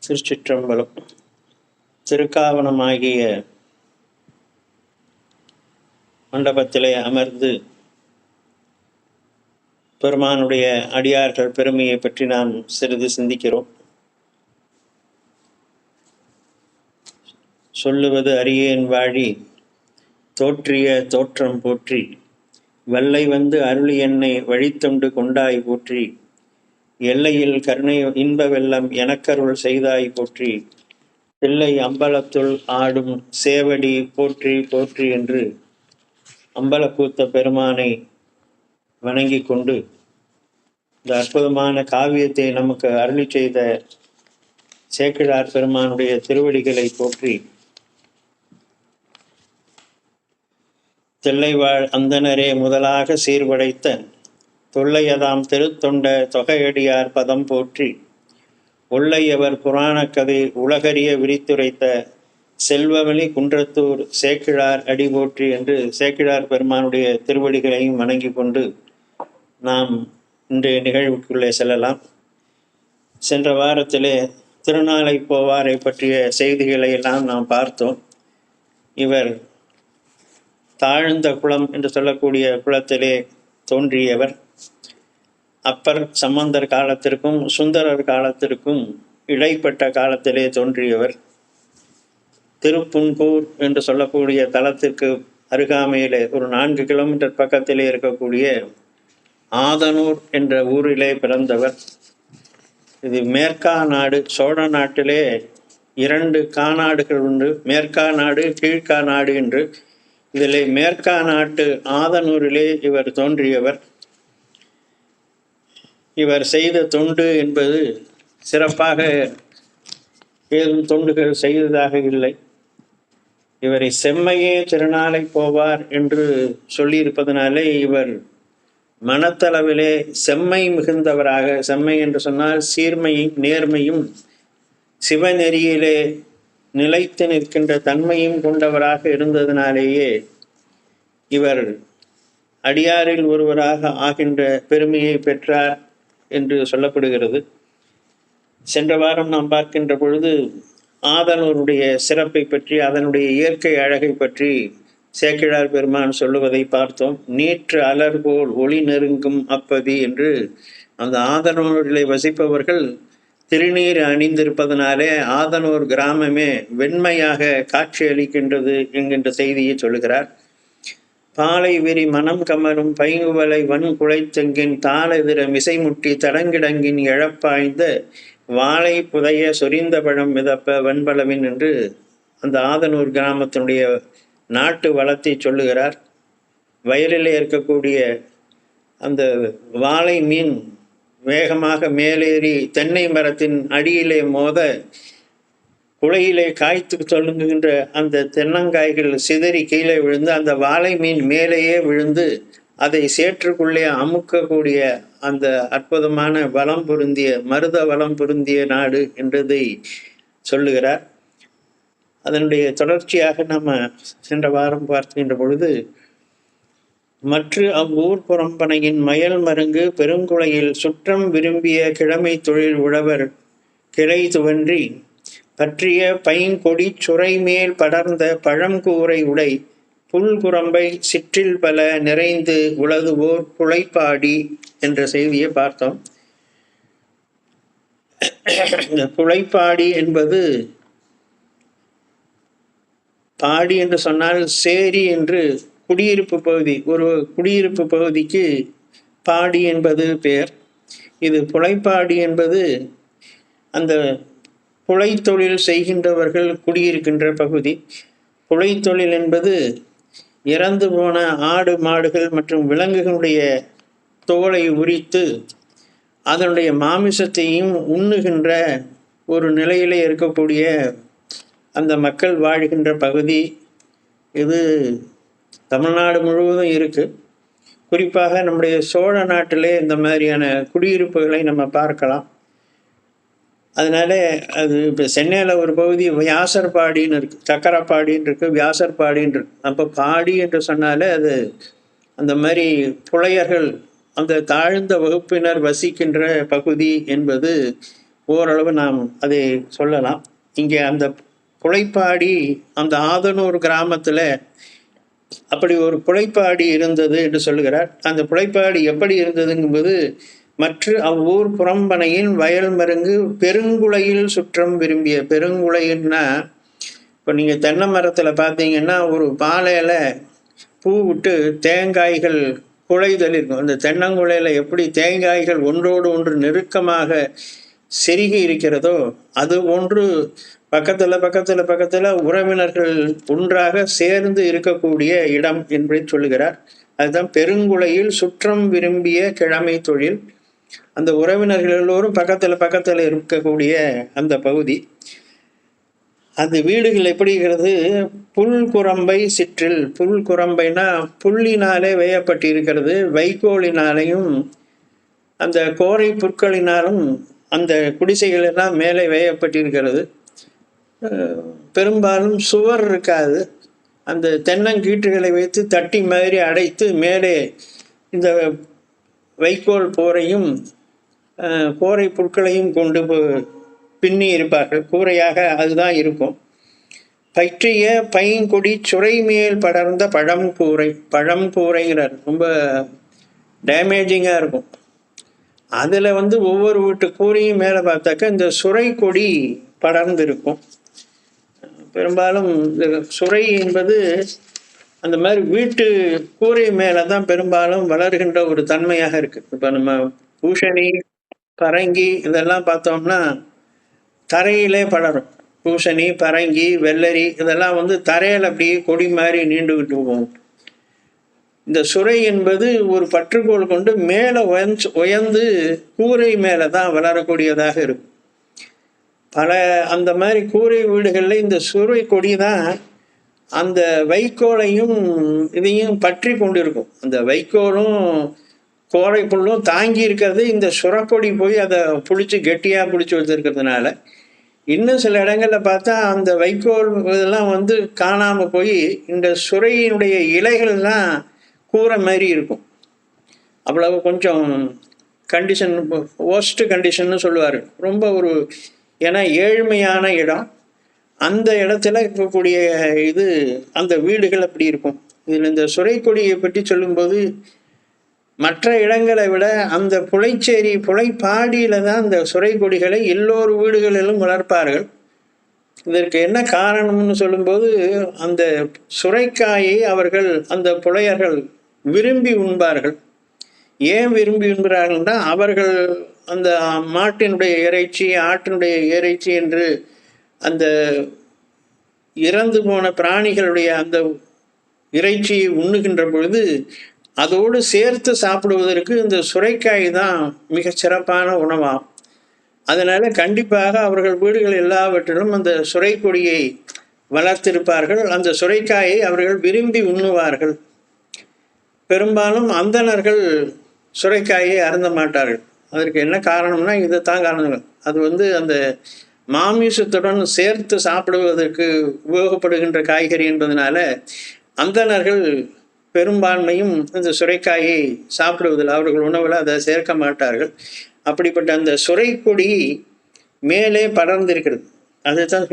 திருச்சிற்றம்பலம். திருக்காவணமாகிய மண்டபத்திலே அமர்ந்து பெருமானுடைய அடியார்கள் பெருமையை பற்றி நாம் சிறிது சிந்திக்கிறோம். சொல்லுவது அரியேன் வாழி தோற்றிய தோற்றம் போற்றி, வல்லை வந்து அருளி என்னை வழித்தொண்டு கொண்டாய் போற்றி, எல்லையில் கருணை இன்ப வெள்ளம் எனக்கருள் செய்தாய் போற்றி, பிள்ளை அம்பலத்துள் ஆடும் சேவடி போற்றி போற்றி என்று அம்பலக்கூத்த பெருமானை வணங்கி கொண்டு இந்த அற்புதமான காவியத்தை நமக்கு அருளி செய்த சேக்கிழார் பெருமானுடைய திருவடிகளை போற்றி, தில்லைவாழ் அந்தனரே முதலாக சீர்படைத்த தொல்லையதாம் திருத்தொண்ட தொகையடியார் பதம் போற்றி, ஒல்லையவர் புராணக்கதை உலகறிய விரித்துரைத்த செல்வவழி குன்றத்தூர் சேக்கிழார் அடி போற்றி என்று சேக்கிழார் பெருமானுடைய திருவடிகளையும் வணங்கி கொண்டு நாம் இன்றைய நிகழ்வுக்குள்ளே செல்லலாம். சென்ற வாரத்திலே திருநாளை போவாரை பற்றிய செய்திகளை எல்லாம் நாம் பார்த்தோம். இவர் தாழ்ந்த குளம் என்று சொல்லக்கூடிய குளத்திலே தோன்றியவர். அப்பர் சம்பந்தர் காலத்திற்கும் சுந்தரர் காலத்திற்கும் இடைப்பட்ட காலத்திலே தோன்றியவர். திருப்புன்கூர் என்று சொல்லக்கூடிய தலத்திற்கு அருகாமையிலே ஒரு 4 கிலோமீட்டர் பக்கத்திலே இருக்கக்கூடிய ஆதனூர் என்ற ஊரிலே பிறந்தவர். இது மேற்கா நாடு. சோழ நாட்டிலே 2 காநாடுகள் உண்டு, மேற்கா நாடு கீழ்கா நாடு என்று. இதிலே மேற்கா நாட்டு ஆதனூரிலே இவர் தோன்றியவர். இவர் செய்த தொண்டு என்பது சிறப்பாக ஏதும் தொண்டுகள் செய்ததாக இல்லை. இவரை செம்மையே திருநாளை போவார் என்று சொல்லியிருப்பதனாலே இவர் மனத்தளவிலே செம்மை மிகுந்தவராக, செம்மை என்று சொன்னால் சீர்மையும் நேர்மையும் சிவநெறியிலே நிலைத்து நிற்கின்ற தன்மையும் கொண்டவராக இருந்ததினாலேயே இவர் அடியாரில் ஒருவராக ஆகின்ற பெருமையை பெற்றார் என்று சொல்லப்படுகிறது. சென்ற வாரம் நாம் பார்க்கின்ற பொழுது ஆதனூருடைய சிறப்பை பற்றி, அதனுடைய இயற்கை அழகை பற்றி சேக்கிழார் பெருமான் சொல்லுவதை பார்த்தோம். நீற்று அலர்போல் ஒளி நெருங்கும் அப்பதி என்று அந்த ஆதனூரிலே வசிப்பவர்கள் திருநீர் அணிந்திருப்பதனாலே ஆதனூர் கிராமமே வெண்மையாக காட்சி அளிக்கின்றது என்கின்ற செய்தியை சொல்லுகிறார். பாலை விரி மனம் கமரும் பைங்குவலை வன் குழைத்தெங்கின் தாளெதிர மிசைமுட்டி தடங்கிடங்கின் எழப்பாய்ந்த வாழை புதைய சொரிந்த பழம் மிதப்ப வன்பளவின் என்று அந்த ஆதனூர் கிராமத்தினுடைய நாட்டு வளத்தை சொல்லுகிறார். வயலிலே இருக்கக்கூடிய அந்த வாழை மீன் வேகமாக மேலேறி தென்னை மரத்தின் அடியிலே மோத குளையிலே காய்த்து சொல்லுகின்ற அந்த தென்னங்காய்கள் சிதறி கீழே விழுந்து அந்த வாழை மீன் மேலேயே விழுந்து அதை சேற்றுக்குள்ளே அமுக்கக்கூடிய அந்த அற்புதமான வளம் பொருந்திய மருத வளம் பொருந்திய நாடு என்றதை சொல்லுகிறார். அதனுடைய தொடர்ச்சியாக நம்ம சென்ற வாரம் பார்க்கின்ற பொழுது, மற்ற அவ்வூர் புறம்பனையின் மயல் மருங்கு பெருங்குளையில் சுற்றம் விரும்பிய கிழமை தொழில் உழவர் கிளை துவன்றி பற்றிய பைங்கொடி சுரை மேல் படர்ந்த பழங்கூரை உடை புல்குரம்பை சிற்றில் பல நிறைந்து உலதுவோர் புழைப்பாடி என்ற செய்தியை பார்த்தோம். இந்த புழைப்பாடி என்பது, பாடி என்று சொன்னால் சேரி என்று குடியிருப்பு பகுதி, ஒரு குடியிருப்பு பகுதிக்கு பாடி என்பது பெயர். இது புழைப்பாடி என்பது அந்த புழைத்தொழில் செய்கின்றவர்கள் குடியிருக்கின்ற பகுதி. புழைத்தொழில் என்பது இறந்து போன ஆடு மாடுகள் மற்றும் விலங்குகளுடைய தோலை உரித்து அதனுடைய மாமிசத்தையும் உண்ணுகின்ற ஒரு நிலையிலே இருக்கக்கூடிய அந்த மக்கள் வாழ்கின்ற பகுதி. இது தமிழ்நாடு முழுவதும் இருக்குது. குறிப்பாக நம்முடைய சோழ நாட்டிலே இந்த மாதிரியான குடியிருப்புகளை நம்ம பார்க்கலாம். அதனால அது இப்போ சென்னையில் ஒரு பகுதி வியாசர்பாடின்னு இருக்குது, சக்கரப்பாடின்னு இருக்குது, வியாசர்பாடின்னு இருக்கு. அப்போ பாடி என்று சொன்னாலே அது அந்த மாதிரி புலையர்கள், அந்த தாழ்ந்த வகுப்பினர் வசிக்கின்ற பகுதி என்பது ஓரளவு நாம் அதை சொல்லலாம். இங்கே அந்த புழைப்பாடி, அந்த ஆதனூர் கிராமத்தில் அப்படி ஒரு புழைப்பாடி இருந்தது என்று சொல்லுகிறார். அந்த புழைப்பாடி எப்படி இருந்ததுங்கும்போது, மற்ற அவ்வூர் புறம்பனையின் வயல் மருங்கு பெருங்குலையில் சுற்றம் விரும்பிய. பெருங்குலைன்னா, இப்போ நீங்கள் தென்னை மரத்தில் பார்த்தீங்கன்னா ஒரு பாலையில் பூ விட்டு தேங்காய்கள் குலைதல் இருக்கும். அந்த தென்னங்குலையில் எப்படி தேங்காய்கள் ஒன்றோடு ஒன்று நெருக்கமாக செருகி இருக்கிறதோ, அது ஒன்று பக்கத்தில் உறவினர்கள் ஒன்றாக சேர்ந்து இருக்கக்கூடிய இடம் என்பதை சொல்லுகிறார். அதுதான் பெருங்குலையில் சுற்றம் விரும்பிய கிழமை தொழில். அந்த உறவினர்கள் எல்லோரும் பக்கத்தில் இருக்கக்கூடிய அந்த பகுதி. அந்த வீடுகள் எப்படி இருக்கிறது? புல் குரம்பை சிற்றில். புல் குரம்பைனா புல்லினாலே வேயப்பட்டு இருக்கிறது. வைக்கோலினாலையும் அந்த கோரை புற்களினாலும் அந்த குடிசைகள் எல்லாம் மேலே வேயப்பட்டிருக்கிறது. பெரும்பாலும் சுவர் இருக்காது. அந்த தென்னங்கீற்றுகளை வைத்து தட்டி மாதிரி அடைத்து மேலே இந்த வைக்கோல் போரையும் கோரை புற்களையும் கொண்டு பின்னி இருப்பார்கள். கூரையாக அதுதான் இருக்கும். பற்றிய பைங்கொடி சுரை மேல் படர்ந்த பழங்கூரை. பழங்கூரைங்கிறார், ரொம்ப டேமேஜிங்காக இருக்கும். அதில் ஒவ்வொரு வீட்டு கூரையும் மேலே பார்த்தாக்கா இந்த சுரை கொடி படர்ந்து இருக்கும். பெரும்பாலும் இந்த சுரை என்பது அந்த மாதிரி வீட்டு கூரை மேலே தான் பெரும்பாலும் வளர்கின்ற ஒரு தன்மையாக இருக்குது. இப்போ நம்ம பூசணி, பரங்கி இதெல்லாம் பார்த்தோம்னா தரையிலே படரும். பூசணி, பரங்கி, வெள்ளரி இதெல்லாம் தரையில் அப்படியே கொடி மாதிரி நீண்டுகிட்டு போகும். இந்த சுரை என்பது ஒரு பற்றுக்கோள் கொண்டு மேலே உயர்ந்து கூரை மேலே தான் வளரக்கூடியதாக இருக்கும். அந்த மாதிரி கூரை வீடுகளில் இந்த சுரை கொடி தான் அந்த வைக்கோலையும் இதையும் பற்றி கொண்டு இருக்கும். அந்த வைக்கோலும் கோரை புல்லும் தாங்கி இருக்கிறது இந்த சுரக்கொடி போய் அதை கெட்டியாக பிடிச்சி வச்சிருக்கிறதுனால. இன்னும் சில இடங்களில் பார்த்தா அந்த வைக்கோல் இதெல்லாம் காணாமல் போய் இந்த சுரையினுடைய இலைகள்லாம் கூரை மாதிரி இருக்கும். அவ்வளவு கொஞ்சம் கண்டிஷன், ஒர்ஸ்ட் கண்டிஷன்னு சொல்லுவார். ரொம்ப ஒரு ஏன்னா ஏழ்மையான இடம். அந்த இடத்துல இருக்கக்கூடிய அந்த வீடுகள் அப்படி இருக்கும். இதில் இந்த சுரைக்கொடியை பற்றி சொல்லும்போது மற்ற இடங்களை விட அந்த புழைப்பாடியில் தான் அந்த சுரைக்கொடிகளை எல்லோரு வீடுகளிலும் வளர்ப்பார்கள். இதற்கு என்ன காரணம்னு சொல்லும்போது, அந்த சுரைக்காயை அவர்கள் அந்த புலையர்கள் விரும்பி உண்பார்கள். ஏன் விரும்பி உண்கிறார்கள்னா, அவர்கள் அந்த மாட்டினுடைய இறைச்சி, ஆட்டினுடைய இறைச்சி என்று அந்த இறந்து போன பிராணிகளுடைய அந்த இறைச்சியை உண்ணுகின்ற பொழுது அதோடு சேர்த்து சாப்பிடுவதற்கு இந்த சுரைக்காய் தான் மிக சிறப்பான உணவாகும். அதனால கண்டிப்பாக அவர்கள் வீடுகள் எல்லாவற்றிலும் அந்த சுரைக்கொடியை வளர்த்திருப்பார்கள். அந்த சுரைக்காயை அவர்கள் விரும்பி உண்ணுவார்கள். பெரும்பாலும் அந்தணர்கள் சுரைக்காயை அருந்த மாட்டார்கள். அதற்கு என்ன காரணம்னா இதைத்தான் காரணங்கள். அது அந்த மாமிசத்துடன் சேர்த்து சாப்பிடுவதற்கு உபயோகப்படுகின்ற காய்கறி என்பதனால அந்தணர்கள் பெரும்பான்மையும் இந்த சுரைக்காயை சாப்பிடுவதில் அவர்கள் உணவில் அதை சேர்க்க மாட்டார்கள். அப்படிப்பட்ட அந்த சுரைக்கொடி மேலே படர்ந்திருக்கிறது. அதுதான்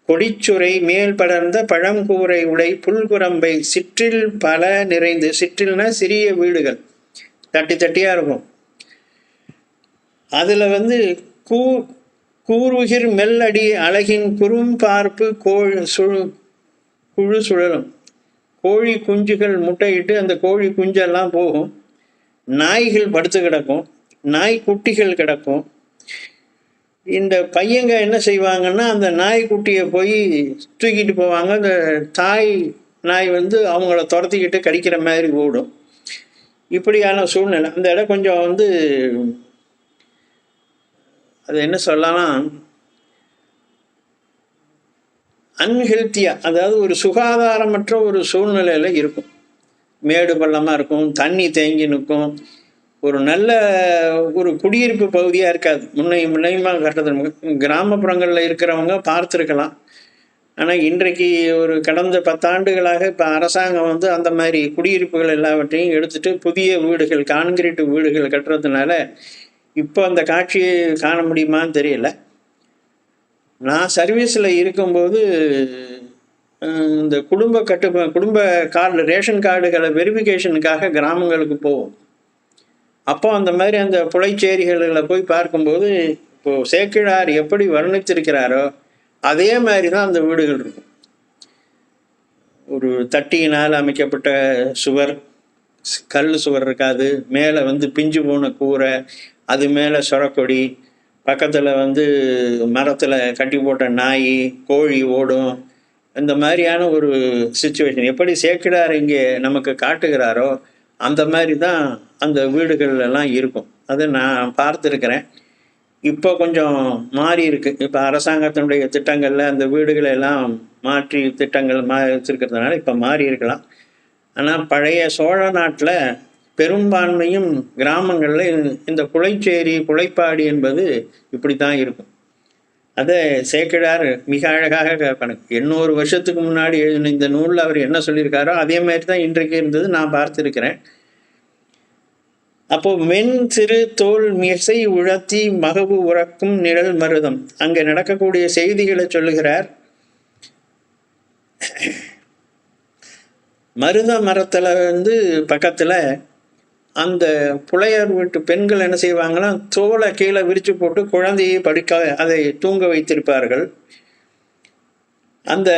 கொடிச்சுரை மேல் படர்ந்த பழங்கூரை உடை புல்குரம்பை சிற்றில் பல நிறைந்து. சிற்றில்னா சிறிய வீடுகள், தட்டியாக இருக்கும். அதில் கூறுகிர் மெல்லடி அழகின் குறும்பார்ப்பு குழு சுழலும். கோழி குஞ்சுகள் முட்டையிட்டு அந்த கோழி குஞ்செல்லாம் போகும். நாய்கள் படுத்து கிடக்கும், நாய்க்குட்டிகள் கிடக்கும். இந்த பையங்க என்ன செய்வாங்கன்னா, அந்த நாய்க்குட்டியை போய் தூக்கிட்டு போவாங்க. அந்த தாய் நாய் அவங்கள துரத்திக்கிட்டு கடிக்கிற மாதிரி ஓடும். இப்படியான சூழ்நிலை. அந்த இடம் கொஞ்சம் அது என்ன சொல்லலாம், அன்ஹெல்த்தியாக, அதாவது ஒரு சுகாதாரமற்ற ஒரு சூழ்நிலையில் இருக்கும். மேடு பள்ளமாக இருக்கும், தண்ணி தேங்கி நிற்கும். ஒரு நல்ல ஒரு குடியிருப்பு பகுதியாக இருக்காது. முன்னையுமாக கட்டுறது கிராமப்புறங்களில் இருக்கிறவங்க பார்த்துருக்கலாம். ஆனால் இன்றைக்கு ஒரு கடந்த 10 ஆண்டுகளாக இப்போ அரசாங்கம் அந்த மாதிரி குடியிருப்புகள் எல்லாவற்றையும் எடுத்துகிட்டு புதிய வீடுகள், கான்கிரீட் வீடுகள் கட்டுறதுனால இப்போ அந்த காட்சியை காண முடியுமான்னு தெரியல. நான் சர்வீஸில் இருக்கும்போது இந்த குடும்ப கார்டு, ரேஷன் கார்டுகளை வெரிஃபிகேஷனுக்காக கிராமங்களுக்கு போவோம். அப்போ அந்த மாதிரி அந்த புலைச்சேரிகளில் போய் பார்க்கும்போது இப்போது சேக்கிழார் எப்படி வர்ணித்திருக்கிறாரோ அதே மாதிரி தான் அந்த வீடுகள் இருக்கும். ஒரு தட்டியினால் அமைக்கப்பட்ட சுவர், கல் சுவர் இருக்காது. மேலே பிஞ்சு போன கூரை, அது மேலே சொரக்கொடி, பக்கத்தில் மரத்தில் கட்டி போட்ட நாய், கோழி ஓடும். இந்த மாதிரியான ஒரு சுச்சுவேஷன் எப்படி சேக்கிழார் இங்கே நமக்கு காட்டுகிறாரோ அந்த மாதிரி தான் அந்த வீடுகள் எல்லாம் இருக்கும். அதை நான் பார்த்துருக்கிறேன். இப்போ கொஞ்சம் மாறி இருக்கு. இப்போ அரசாங்கத்தினுடைய திட்டங்களில் அந்த வீடுகளை எல்லாம் மாற்றி திட்டங்கள் வச்சிருக்கிறதுனால இப்போ மாறி இருக்கலாம். ஆனால் பழைய சோழ நாட்டில் பெரும்பான்மையும் கிராமங்களில் இந்த புலைப்பாடி என்பது இப்படி தான் இருக்கும். அதை சேக்கிழார் மிக அழகாக 800 வருஷத்துக்கு முன்னாடி எழுதின இந்த நூலில் அவர் என்ன சொல்லியிருக்காரோ அதே மாதிரி தான் இன்றைக்கு இருந்தது நான் பார்த்துருக்கிறேன். அப்போ மென் சிறு தோல் மிசை உழத்தி மகவு உறக்கும் நிழல் மருதம், அங்கே நடக்கக்கூடிய செய்திகளை சொல்லுகிறார். மருத மரத்தில் பக்கத்தில் அந்த புலையர் வீட்டு பெண்கள் என்ன செய்வாங்கன்னா, தோலை கீழே விரித்து போட்டு குழந்தையை அதை தூங்க வைத்திருப்பார்கள். அந்த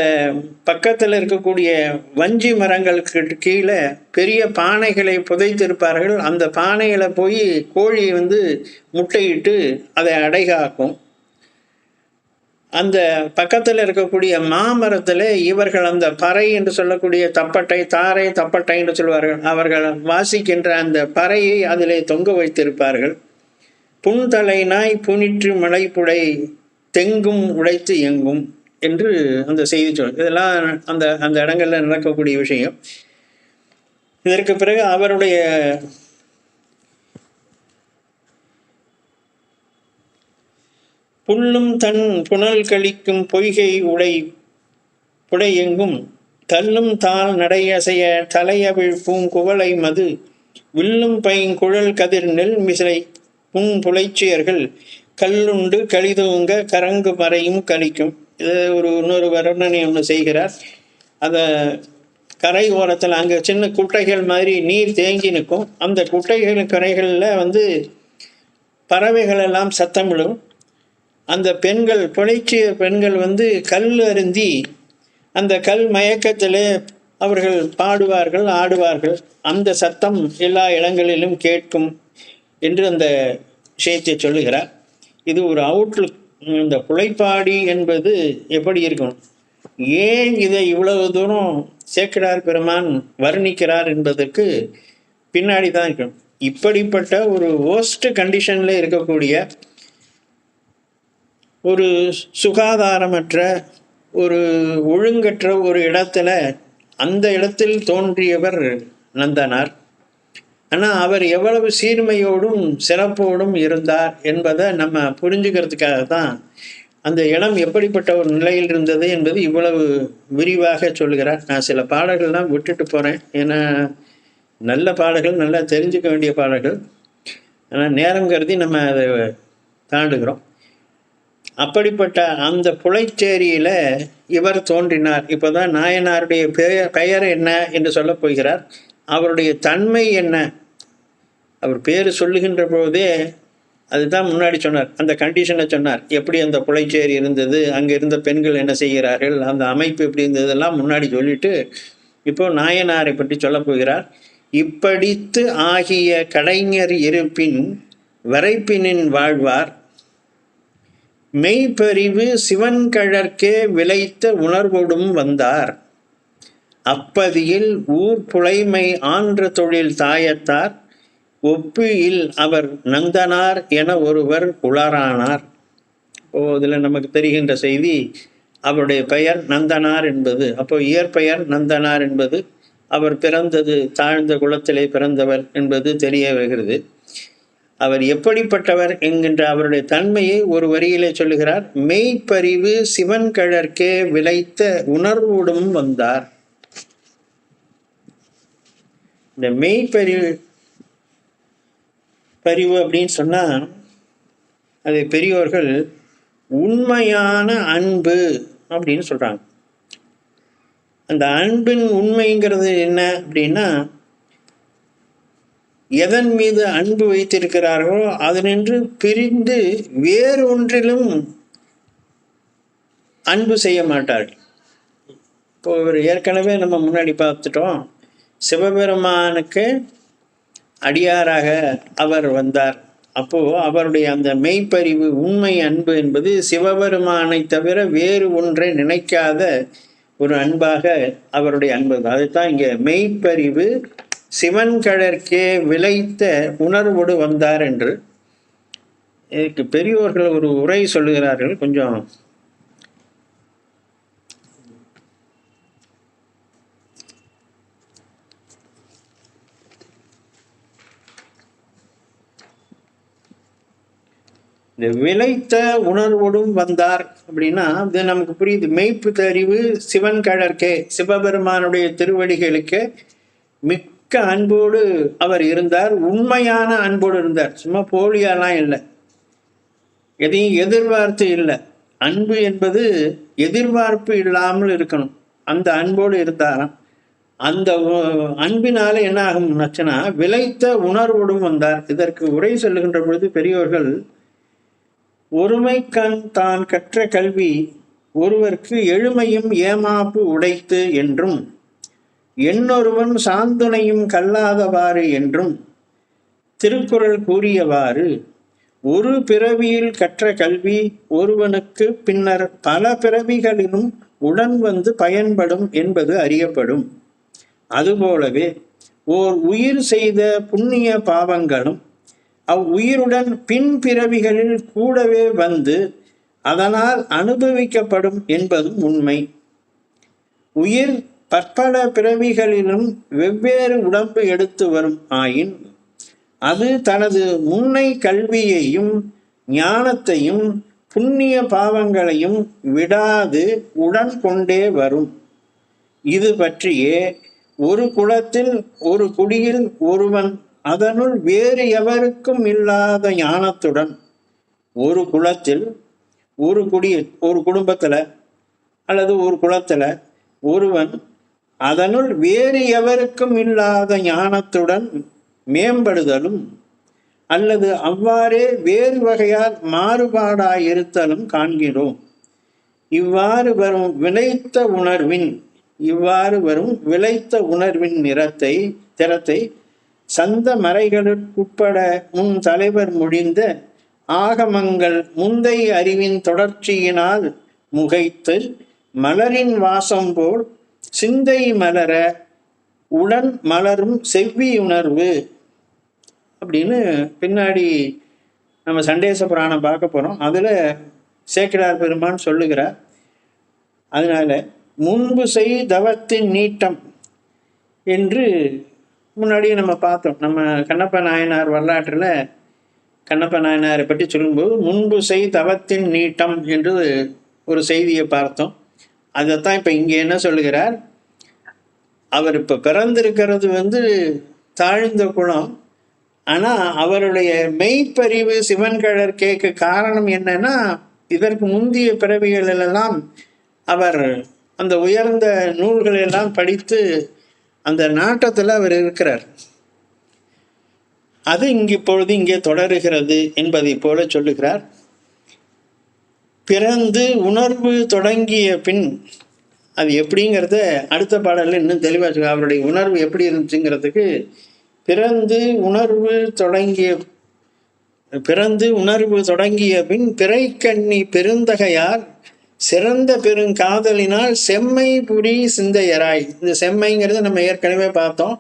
பக்கத்தில் இருக்கக்கூடிய வஞ்சி மரங்களுக்கு கீழே பெரிய பானைகளை புதைத்திருப்பார்கள். அந்த பானைகளை போய் கோழி முட்டையிட்டு அதை அடைகாக்கும். அந்த பக்கத்தில் இருக்கக்கூடிய மாமரத்தில் இவர்கள் அந்த பறை என்று சொல்லக்கூடிய தப்பட்டை, தாரை தப்பட்டை என்று சொல்வார்கள், அவர்கள் வாசிக்கின்ற அந்த பறையை அதிலே தொங்க வைத்திருப்பார்கள். புன்தலை நாய் புனிற்று மலைப்புடை தெங்கும் உடைத்து எங்கும் என்று அந்த செய்தி சொல். இதெல்லாம் அந்த அந்த இடங்கள்ல நடக்கக்கூடிய விஷயம். இதற்கு பிறகு அவருடைய புல்லும் தன் புனல் கழிக்கும் பொய்கை புடை எங்கும் தள்ளும் தாள் நடையசைய தலையவிழ் பூங்குவளை மது வில்லும் பைங்குழல் கதிர் நெல் மிசை புலைச்சியர்கள் கல்லுண்டு கழிதூங்க கரங்கு மறையும் கழிக்கும். இதை இன்னொரு வர்ணனை ஒன்று செய்கிறார். அதை கரை ஓரத்தில் அங்கே சின்ன குட்டைகள் மாதிரி நீர் தேங்கி நிற்கும். அந்த கரைகளில் பறவைகள் எல்லாம் சத்தமிடும். அந்த பெண்கள், புலைச்சிய பெண்கள் கல் அருந்தி அந்த கல் மயக்கத்திலே அவர்கள் பாடுவார்கள், ஆடுவார்கள். அந்த சத்தம் எல்லா இடங்களிலும் கேட்கும் என்று அந்த விஷயத்தை சொல்லுகிறார். இது ஒரு அவுட்லுக். இந்த புலைப்பாடி என்பது எப்படி இருக்கும், ஏன் இதை இவ்வளவு தூரம் சேக்கிழார் பெருமான் வர்ணிக்கிறார் என்பதற்கு பின்னாடி தான் இருக்கும். இப்படிப்பட்ட ஒரு worst கண்டிஷனில் இருக்கக்கூடிய ஒரு சுகாதாரமற்ற ஒரு ஒழுங்கற்ற ஒரு இடத்துல அந்த இடத்தில் தோன்றியவர் நந்தனார். ஆனால் அவர் எவ்வளவு சீர்மையோடும் சிறப்போடும் இருந்தார் என்பதை நம்ம புரிஞ்சுக்கிறதுக்காக தான் அந்த இடம் எப்படிப்பட்ட ஒரு நிலையில் இருந்தது என்பது இவ்வளவு விரிவாக சொல்கிறார். நான் சில பாடல்கள்லாம் விட்டுட்டு போகிறேன், ஏன்னா நல்ல பாடல்கள், நல்லா தெரிஞ்சுக்க வேண்டிய பாடல்கள். ஆனால் நேரம் கருதி நம்ம அதை தாண்டுகிறோம். அப்படிப்பட்ட அந்த புலைச்சேரியில் இவர் தோன்றினார். இப்போ தான் நாயனாருடைய பெயர் என்ன என்று சொல்ல போகிறார். அவருடைய தன்மை என்ன, அவர் பேர் சொல்லுகின்ற போதே அதுதான் முன்னாடி சொன்னார். அந்த கண்டிஷனை சொன்னார், எப்படி அந்த புலைச்சேரி இருந்தது, அங்கே இருந்த பெண்கள் என்ன செய்கிறார்கள், அந்த அமைப்பு எப்படி இருந்ததெல்லாம் முன்னாடி சொல்லிட்டு இப்போ நாயனாரை பற்றி சொல்ல போகிறார். இப்படித்து ஆகிய கடைஞர் இருப்பின் வரைப்பினின் வாழ்வார் மெய்ப்பறிவு சிவன்கழற்கே விளைத்த உணர்வோடும் வந்தார். அப்பதியில் ஊர் புலைமை ஆன்ற தொழில் தாயத்தார் ஒப்பியில் அவர் நந்தனார் என ஒருவர் உளரானார். இதில் நமக்கு தெரிகின்ற செய்தி, அவருடைய பெயர் நந்தனார் என்பது, அப்போ இயற்பெயர் நந்தனார் என்பது, அவர் பிறந்தது தாழ்ந்த குலத்திலே பிறந்தவர் என்பது தெரிய வருகிறது. அவர் எப்படிப்பட்டவர் என்கின்ற அவருடைய தன்மையை ஒரு வரியிலே சொல்லுகிறார். மெய்ப்பறிவு சிவன்கழற்கே விளைத்த உணர்வோடும் வந்தார். இந்த மெய்ப்பறிவு அப்படின்னு சொன்னா அதை பெரியோர்கள் உண்மையான அன்பு அப்படின்னு சொல்கிறாங்க. அந்த அன்பின் உண்மைங்கிறது என்ன அப்படின்னா, எதன் மீது அன்பு வைத்திருக்கிறார்களோ அதனின்று பிரிந்து வேறு ஒன்றிலும் அன்பு செய்ய மாட்டார்கள். இப்போ ஒரு ஏற்கனவே நம்ம முன்னாடி பார்த்துட்டோம், சிவபெருமானுக்கு அடியாராக அவர் வந்தார். அப்போது அவருடைய அந்த மெய்ப்பறிவு உண்மை அன்பு என்பது சிவபெருமானை தவிர வேறு ஒன்றை நினைக்காத ஒரு அன்பாக அவருடைய அன்பு. அதுதான் இங்கே மெய்ப்பறிவு சிவன் கழற்கே விளைத்த உணர்வோடு வந்தார் என்று இதுக்கு பெரியோர்கள் ஒரு உரை சொல்லுகிறார்கள். கொஞ்சம் இந்த விளைத்த உணர்வோடும் வந்தார் அப்படின்னா இது நமக்கு புரியுது. மெய்ப்பு தெரிவு சிவன் கழற்கே, சிவபெருமானுடைய திருவடிகளுக்கு மிக்க அன்போடு அவர் இருந்தார். உண்மையான அன்போடு இருந்தார், சும்மா போலியாலாம் இல்லை, எதையும் எதிர்பார்த்து இல்லை. அன்பு என்பது எதிர்பார்ப்பு இல்லாமல் இருக்கணும், அந்த அன்போடு இருந்தாராம். அந்த அன்பினால என்ன ஆகும்னாச்சுன்னா விளைத்த உணர்வோடும் வந்தார். இதற்கு உரை சொல்லுகின்ற பொழுது பெரியோர்கள், ஒருமை கண் தான் கற்ற கல்வி ஒருவர்க்கு எழுமையும் ஏமாப்பு உடைத்து என்றும் எண்ணொருவன் சாந்துணையும் கல்லாதவாறு என்றும் திருக்குறள் கூறியவாறு, ஒரு பிறவியில் கற்ற கல்வி ஒருவனுக்கு பின்னர் பல பிறவிகளிலும் உடன் வந்து பயன்படும் என்பது அறியப்படும். அதுபோலவே ஓர் உயிர் செய்த புண்ணிய பாவங்களும் அவ்வுயிருடன் பின் பிறவிகளில் கூடவே வந்து அதனால் அனுபவிக்கப்படும் என்பதும் உண்மை. உயிர் பற்பல பிறவிகளிலும் வெவ்வேறு உடம்பு எடுத்து வரும் ஆயின் அது தனது முன்னை கல்வியையும் ஞானத்தையும் புண்ணிய பாவங்களையும் விடாது உடன் கொண்டே வரும். இது பற்றியே ஒரு குலத்தில் ஒரு குடியில் ஒருவன் அதனுள் வேறு எவருக்கும் இல்லாத ஞானத்துடன், ஒரு குலத்தில் ஒரு குடியில் ஒரு குடும்பத்தில் அல்லது ஒரு குலத்தில் ஒருவன் அதனுள் வேறு எவருக்கும் இல்லாத ஞானத்துடன் மேம்படுதலும் அல்லது அவ்வாறே வேறு வகையால் மாறுபாடாயிருத்தலும் காண்கிறோம். இவ்வாறு வரும் விளைத்த உணர்வின் திறத்தை சந்த மறைகளுக்குட்பட முன் தலைவர் முடிந்த ஆகமங்கள் முந்தை அறிவின் தொடர்ச்சியினால் முகைத்து மலரின் வாசம் போல் சிந்தை மலர உடன் மலரும் செவ்வி உணர்வு அப்படின்னு பின்னாடி நம்ம சண்டேச புராணம் பார்க்க போகிறோம். அதில் சேக்கிழார் பெருமான் சொல்லுகிறார். அதனால முன்பு செய் தவத்தின் நீட்டம் என்று முன்னாடியே நம்ம பார்த்தோம். நம்ம கண்ணப்ப நாயனார் வரலாற்றில் கண்ணப்ப நாயனாரை பற்றி சொல்லும்போது முன்பு செய் தவத்தின் நீட்டம் என்று ஒரு செய்தியை பார்த்தோம். அதைத்தான் இப்போ இங்கே என்ன சொல்லுகிறார், அவர் இப்போ பிறந்திருக்கிறது தாழ்ந்த குணம். ஆனால் அவருடைய மெய்ப்பறிவு சிவன் கழற்கேக்கு காரணம் என்னன்னா, இதற்கு முந்தைய பிறவிகளெல்லாம் அவர் அந்த உயர்ந்த நூல்களெல்லாம் படித்து அந்த நாட்டத்தில் அவர் இருக்கிறார். அது இப்பொழுது இங்கே தொடருகிறது என்பதை போல சொல்லுகிறார். பிறந்து உணர்வு தொடங்கிய பின் அது எப்படிங்கிறத அடுத்த பாடலில் இன்னும் தெளிவாக சொல்ல. அவருடைய உணர்வு எப்படி இருந்துச்சுங்கிறதுக்கு பிறந்து உணர்வு தொடங்கிய பின் பிறைக்கண்ணி பெருந்தகையார் சிறந்த பெருங்காதலினால் செம்மை புரி சிந்தையராய். இந்த செம்மைங்கிறத நம்ம ஏற்கனவே பார்த்தோம்.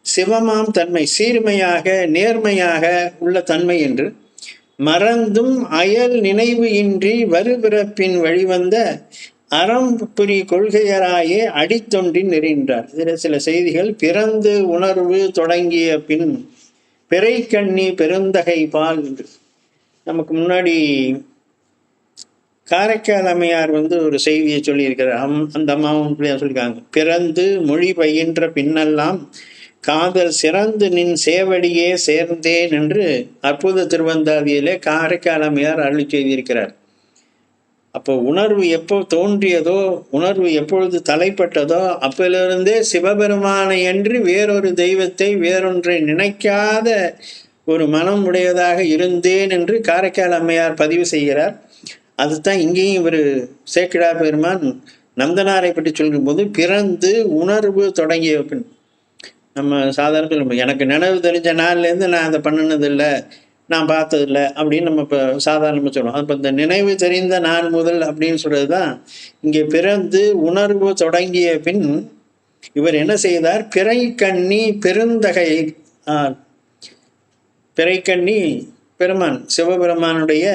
சிவமாம் தன்மை, சீர்மையாக நேர்மையாக உள்ள தன்மை என்று மறந்தும் அயல் நினைவு இன்றி வருபிறப்பின் வழிவந்த அறம்புரி கொள்கையராயே அடித்தொண்டின் நெறின்றார். இதில் சில செய்திகள். பிறந்து உணர்வு தொடங்கிய பின் பிறைக்கண்ணி பெருந்தகை பால் என்று நமக்கு முன்னாடி காரைக்கால் அம்மையார் ஒரு செய்தியை சொல்லியிருக்கிறார். அந்த அம்மாவும் சொல்லியிருக்காங்க. பிறந்து மொழி பயின்ற பின்னெல்லாம் காதல் சிறந்து நின் சேவடியே சேர்ந்தேன் என்று அற்புத திருவந்தாதியிலே காரைக்கால் அம்மையார் அருளி செய்திருக்கிறார். அப்போ உணர்வு எப்போ தோன்றியதோ, உணர்வு எப்பொழுது தலைப்பட்டதோ அப்போதிலிருந்தே சிவபெருமானை அன்றி வேறொரு தெய்வத்தை, வேறொன்றை நினைக்காத ஒரு மனம் உடையதாக இருந்தேன் என்று காரைக்கால் அம்மையார் பதிவு செய்கிறார். அதுதான் இங்கேயும் இவர் சேக்கிழார் பெருமான் நந்தனாரை பற்றி சொல்லும்போது பிறந்து உணர்வு தொடங்கிய பின், நம்ம சாதாரண எனக்கு நினைவு தெரிஞ்ச நாள்லேருந்து நான் அதை பண்ணினதில்லை, நான் பார்த்ததில்லை அப்படின்னு நம்ம இப்போ சாதாரணமாக சொல்லுவோம். அப்போ இந்த நினைவு தெரிந்த நாள் முதல் அப்படின்னு சொல்கிறது தான் இங்கே பிறந்து உணர்வு தொடங்கிய பின் இவர் என்ன செய்தார்? பிறைக்கண்ணி பெருந்தகை, பிறைக்கண்ணி பெருமான் சிவபெருமானுடைய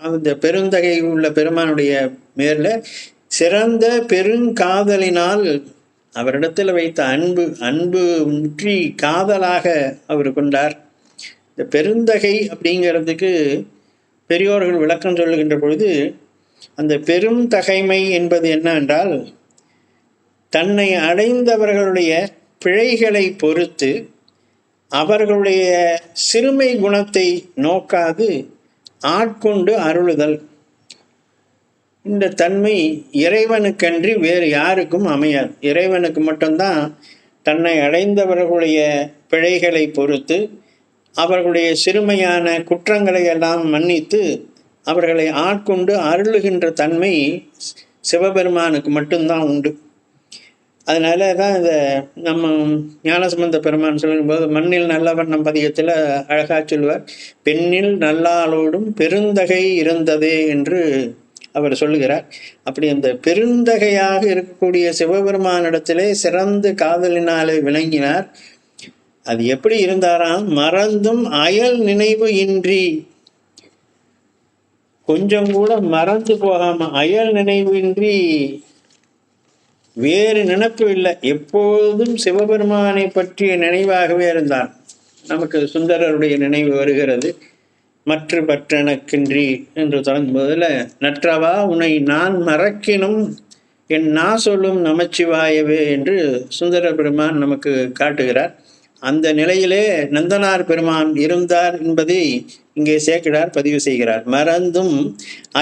அந்த பெருந்தகை உள்ள பெருமானுடைய மேல சிறந்த பெருங்காதலினால் அவரிடத்தில் வைத்த அன்பு முற்றி காதலாக அவர் கொண்டார். இந்த பெருந்தகை அப்படிங்கிறதுக்கு பெரியோர்கள் விளக்கம் சொல்லுகின்ற பொழுது, அந்த பெரும் தகைமை என்பது என்னவென்றால், தன்னை அடைந்தவர்களுடைய பிழைகளை பொறுத்து அவர்களுடைய சிறுமை குணத்தை நோக்காது ஆட்கொண்டு அருளுதல். இந்த தன்மை இறைவனுக்கன்றி வேறு யாருக்கும் அமையாது. இறைவனுக்கு மட்டும்தான் தன்னை அடைந்தவர்களுடைய பிழைகளை பொறுத்து அவர்களுடைய சிறுமையான குற்றங்களை எல்லாம் மன்னித்து அவர்களை ஆட்கொண்டு அருளுகின்ற தன்மை சிவபெருமானுக்கு மட்டும்தான் உண்டு. அதனால தான் இதை நம்ம ஞானசம்பந்த பெருமான் சொல்லும்போது மண்ணில் நல்லவண்ணம் பதிகத்தில் அழகா சொல்லுவார், பெண்ணில் நல்லாளோடும் பெருந்தகை இருந்ததே என்று அவர் சொல்லுகிறார். அப்படி அந்த பெருந்தகையாக இருக்கக்கூடிய சிவபெருமானிடத்திலே சிறந்த காதலினாலே விளங்கினார். அது எப்படி இருந்தாராம்? மறந்தும் அயல் நினைவு இன்றி, கொஞ்சம் கூட மறந்து போகாம, அயல் நினைவு இன்றி வேறு நினைப்பு இல்லை, எப்போதும் சிவபெருமானை பற்றிய நினைவாகவே இருந்தார். நமக்கு சுந்தரருடைய நினைவு வருகிறது. மற்ற பற்றனக்கின்றி என்று தொடங்கும் போதில், நற்றவா உன்னை நான் மறக்கினும் என் நான் சொல்லும் நமச்சிவாயவே என்று சுந்தர பெருமான் நமக்கு காட்டுகிறார். அந்த நிலையிலே நந்தனார் பெருமான் இருந்தார் என்பதை இங்கே சேக்கிழார் பதிவு செய்கிறார். மறந்தும்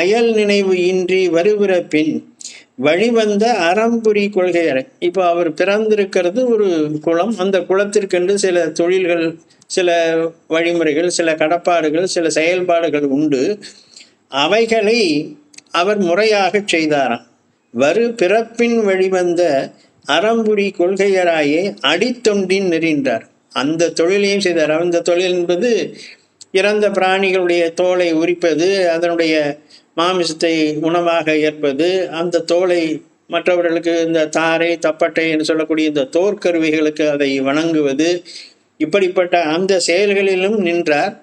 அயல் நினைவு இன்றி வருகிற பின் வழிவந்த அறம்புரி கொள்கையரை. இப்போ அவர் பிறந்திருக்கிறது ஒரு குலம், அந்த குலத்திற்கென்று சில தொழில்கள், சில வழிமுறைகள், சில கடப்பாடுகள், சில செயல்பாடுகள் உண்டு. அவைகளை அவர் முறையாக செய்தாராம். பிறப்பின் வழிவந்த அறம்புரி கொள்கையராயே அடித்தொண்டின் நெறிந்தார். அந்த தொழிலையும் செய்தார். அந்த தொழில் என்பது இறந்த பிராணிகளுடைய தோலை உரிப்பது, அதனுடைய மாமிசத்தை உணவாக ஏற்பது, அந்த தோலை மற்றவர்களுக்கு இந்த தாரை தப்பட்டை என்று சொல்லக்கூடிய இந்த தோற்கருவிகளுக்கு அதை வணங்குவது, இப்படிப்பட்ட அந்த செயல்களிலும் நின்றார்.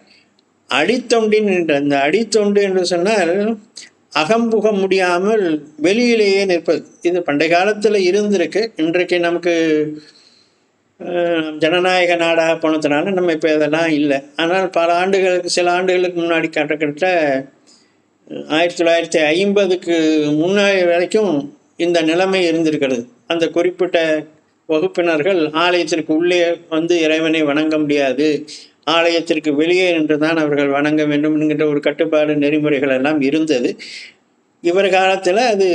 அடித்தொண்டின் நின்றார். இந்த அடித்தொண்டு என்று சொன்னால் அகம்புக முடியாமல் வெளியிலேயே நிற்பது. இது பண்டைய காலத்தில் இருந்திருக்கு. இன்றைக்கு நமக்கு ஜனநாயக நாடாக போனதுனால நம்ம இப்போ இதெல்லாம் இல்லை. ஆனால் பல ஆண்டுகளுக்கு, சில ஆண்டுகளுக்கு முன்னாடி கிட்டத்தட்ட 1950க்கு முன்னாடி வரைக்கும் இந்த நிலைமை இருந்திருக்கிறது. அந்த குறிப்பிட்ட வகுப்பினர்கள் ஆலயத்திற்கு உள்ளே வந்து இறைவனை வணங்க முடியாது, ஆலயத்திற்கு வெளியே நின்று தான் அவர்கள் வணங்க வேண்டும் என்கின்ற ஒரு கட்டுப்பாடு, நெறிமுறைகள் எல்லாம் இருந்தது. இவர் காலத்தில் அது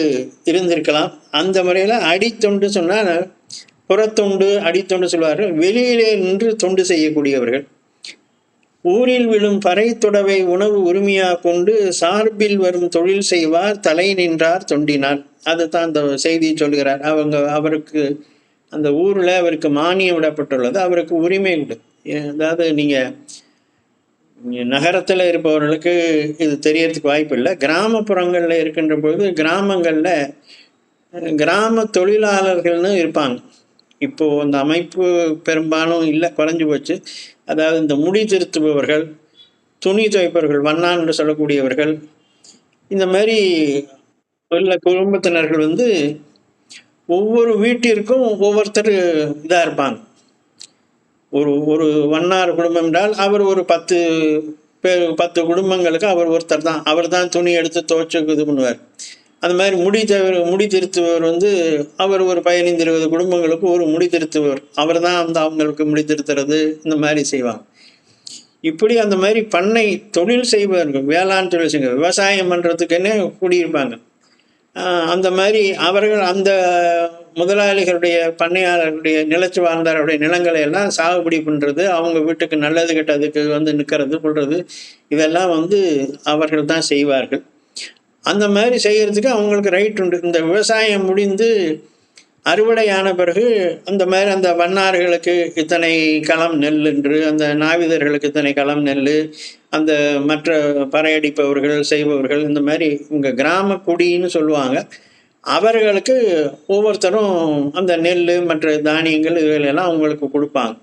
இருந்திருக்கலாம். அந்த முறையில் அடித்தொண்டு சொன்னால் புறத்தொண்டு, அடித்தொண்டு சொல்வார்கள். வெளியிலே நின்று தொண்டு செய்யக்கூடியவர்கள். ஊரில் விழும் பறை தொடவை உணவு உரிமையாக கொண்டு சார்பில் வரும் தொழில் செய்வார் தலை நின்றார் தொண்டினார். அதுதான் அந்த செய்தியை சொல்கிறார். அவருக்கு அந்த ஊரில் அவருக்கு மானியம் விடப்பட்டுள்ளது, அவருக்கு உரிமை உண்டு. அதாவது நீங்கள் நகரத்தில் இருப்பவர்களுக்கு இது தெரியறதுக்கு வாய்ப்பு இல்லை. கிராமப்புறங்களில் இருக்கின்ற பொழுது கிராமங்களில் கிராம தொழிலாளர்கள்னு இருப்பாங்க. இப்போது அந்த அமைப்பு பெரும்பாலும் இல்லை, குறைஞ்சி போச்சு. அதாவது இந்த முடி திருத்துபவர்கள், துணி துவைப்பவர்கள், வண்ணான் என்று சொல்லக்கூடியவர்கள், இந்த மாதிரி உள்ள குடும்பத்தினர்கள் வந்து ஒவ்வொரு வீட்டிற்கும் ஒவ்வொருத்தர் இதாக இருப்பாங்க. ஒரு வண்ணார் குடும்பம் என்றால் அவர் ஒரு 10 குடும்பங்களுக்கு அவர் ஒருத்தர் தான். அவர் தான் துணி எடுத்து துவைச்சு இது பண்ணுவார். அந்த மாதிரி முடி திருத்துவர் வந்து அவர் ஒரு 15-20 குடும்பங்களுக்கு ஒரு முடி திருத்துவர். அவர் தான் வந்து அவங்களுக்கு முடி திருத்துறது இந்த மாதிரி செய்வாங்க. இப்படி அந்த மாதிரி பண்ணை தொழில் செய்வார்கள், வேளாண் தொழில் செய்வாங்க, விவசாயம் பண்ணுறதுக்குன்னே கூடியிருப்பாங்க. அந்த மாதிரி அவர்கள் அந்த முதலாளிகளுடைய பண்ணையாளர்களுடைய நிலச்சி வாழ்ந்தாருடைய நிலங்களை எல்லாம் சாகுபடி பண்ணுறது, அவங்க வீட்டுக்கு நல்லது கெட்டதுக்கு வந்து நிற்கிறது கொள்வது, இதெல்லாம் வந்து அவர்கள் தான் செய்வார்கள். அந்த மாதிரி செய்கிறதுக்கு அவங்களுக்கு ரைட் உண்டு. இந்த விவசாயம் முடிந்து அறுவடையான பிறகு அந்த மாதிரி அந்த வண்ணார்களுக்கு இத்தனை களம் நெல் என்று, அந்த நாவிதர்களுக்கு இத்தனை களம் நெல், அந்த மற்ற பறையடிப்பவர்கள் செய்பவர்கள் இந்த மாதிரி இங்கே கிராம குடின்னு சொல்லுவாங்க, அவர்களுக்கு ஒவ்வொருத்தரும் அந்த நெல் மற்ற தானியங்கள் இவைகளெல்லாம் அவங்களுக்கு கொடுப்பாங்க.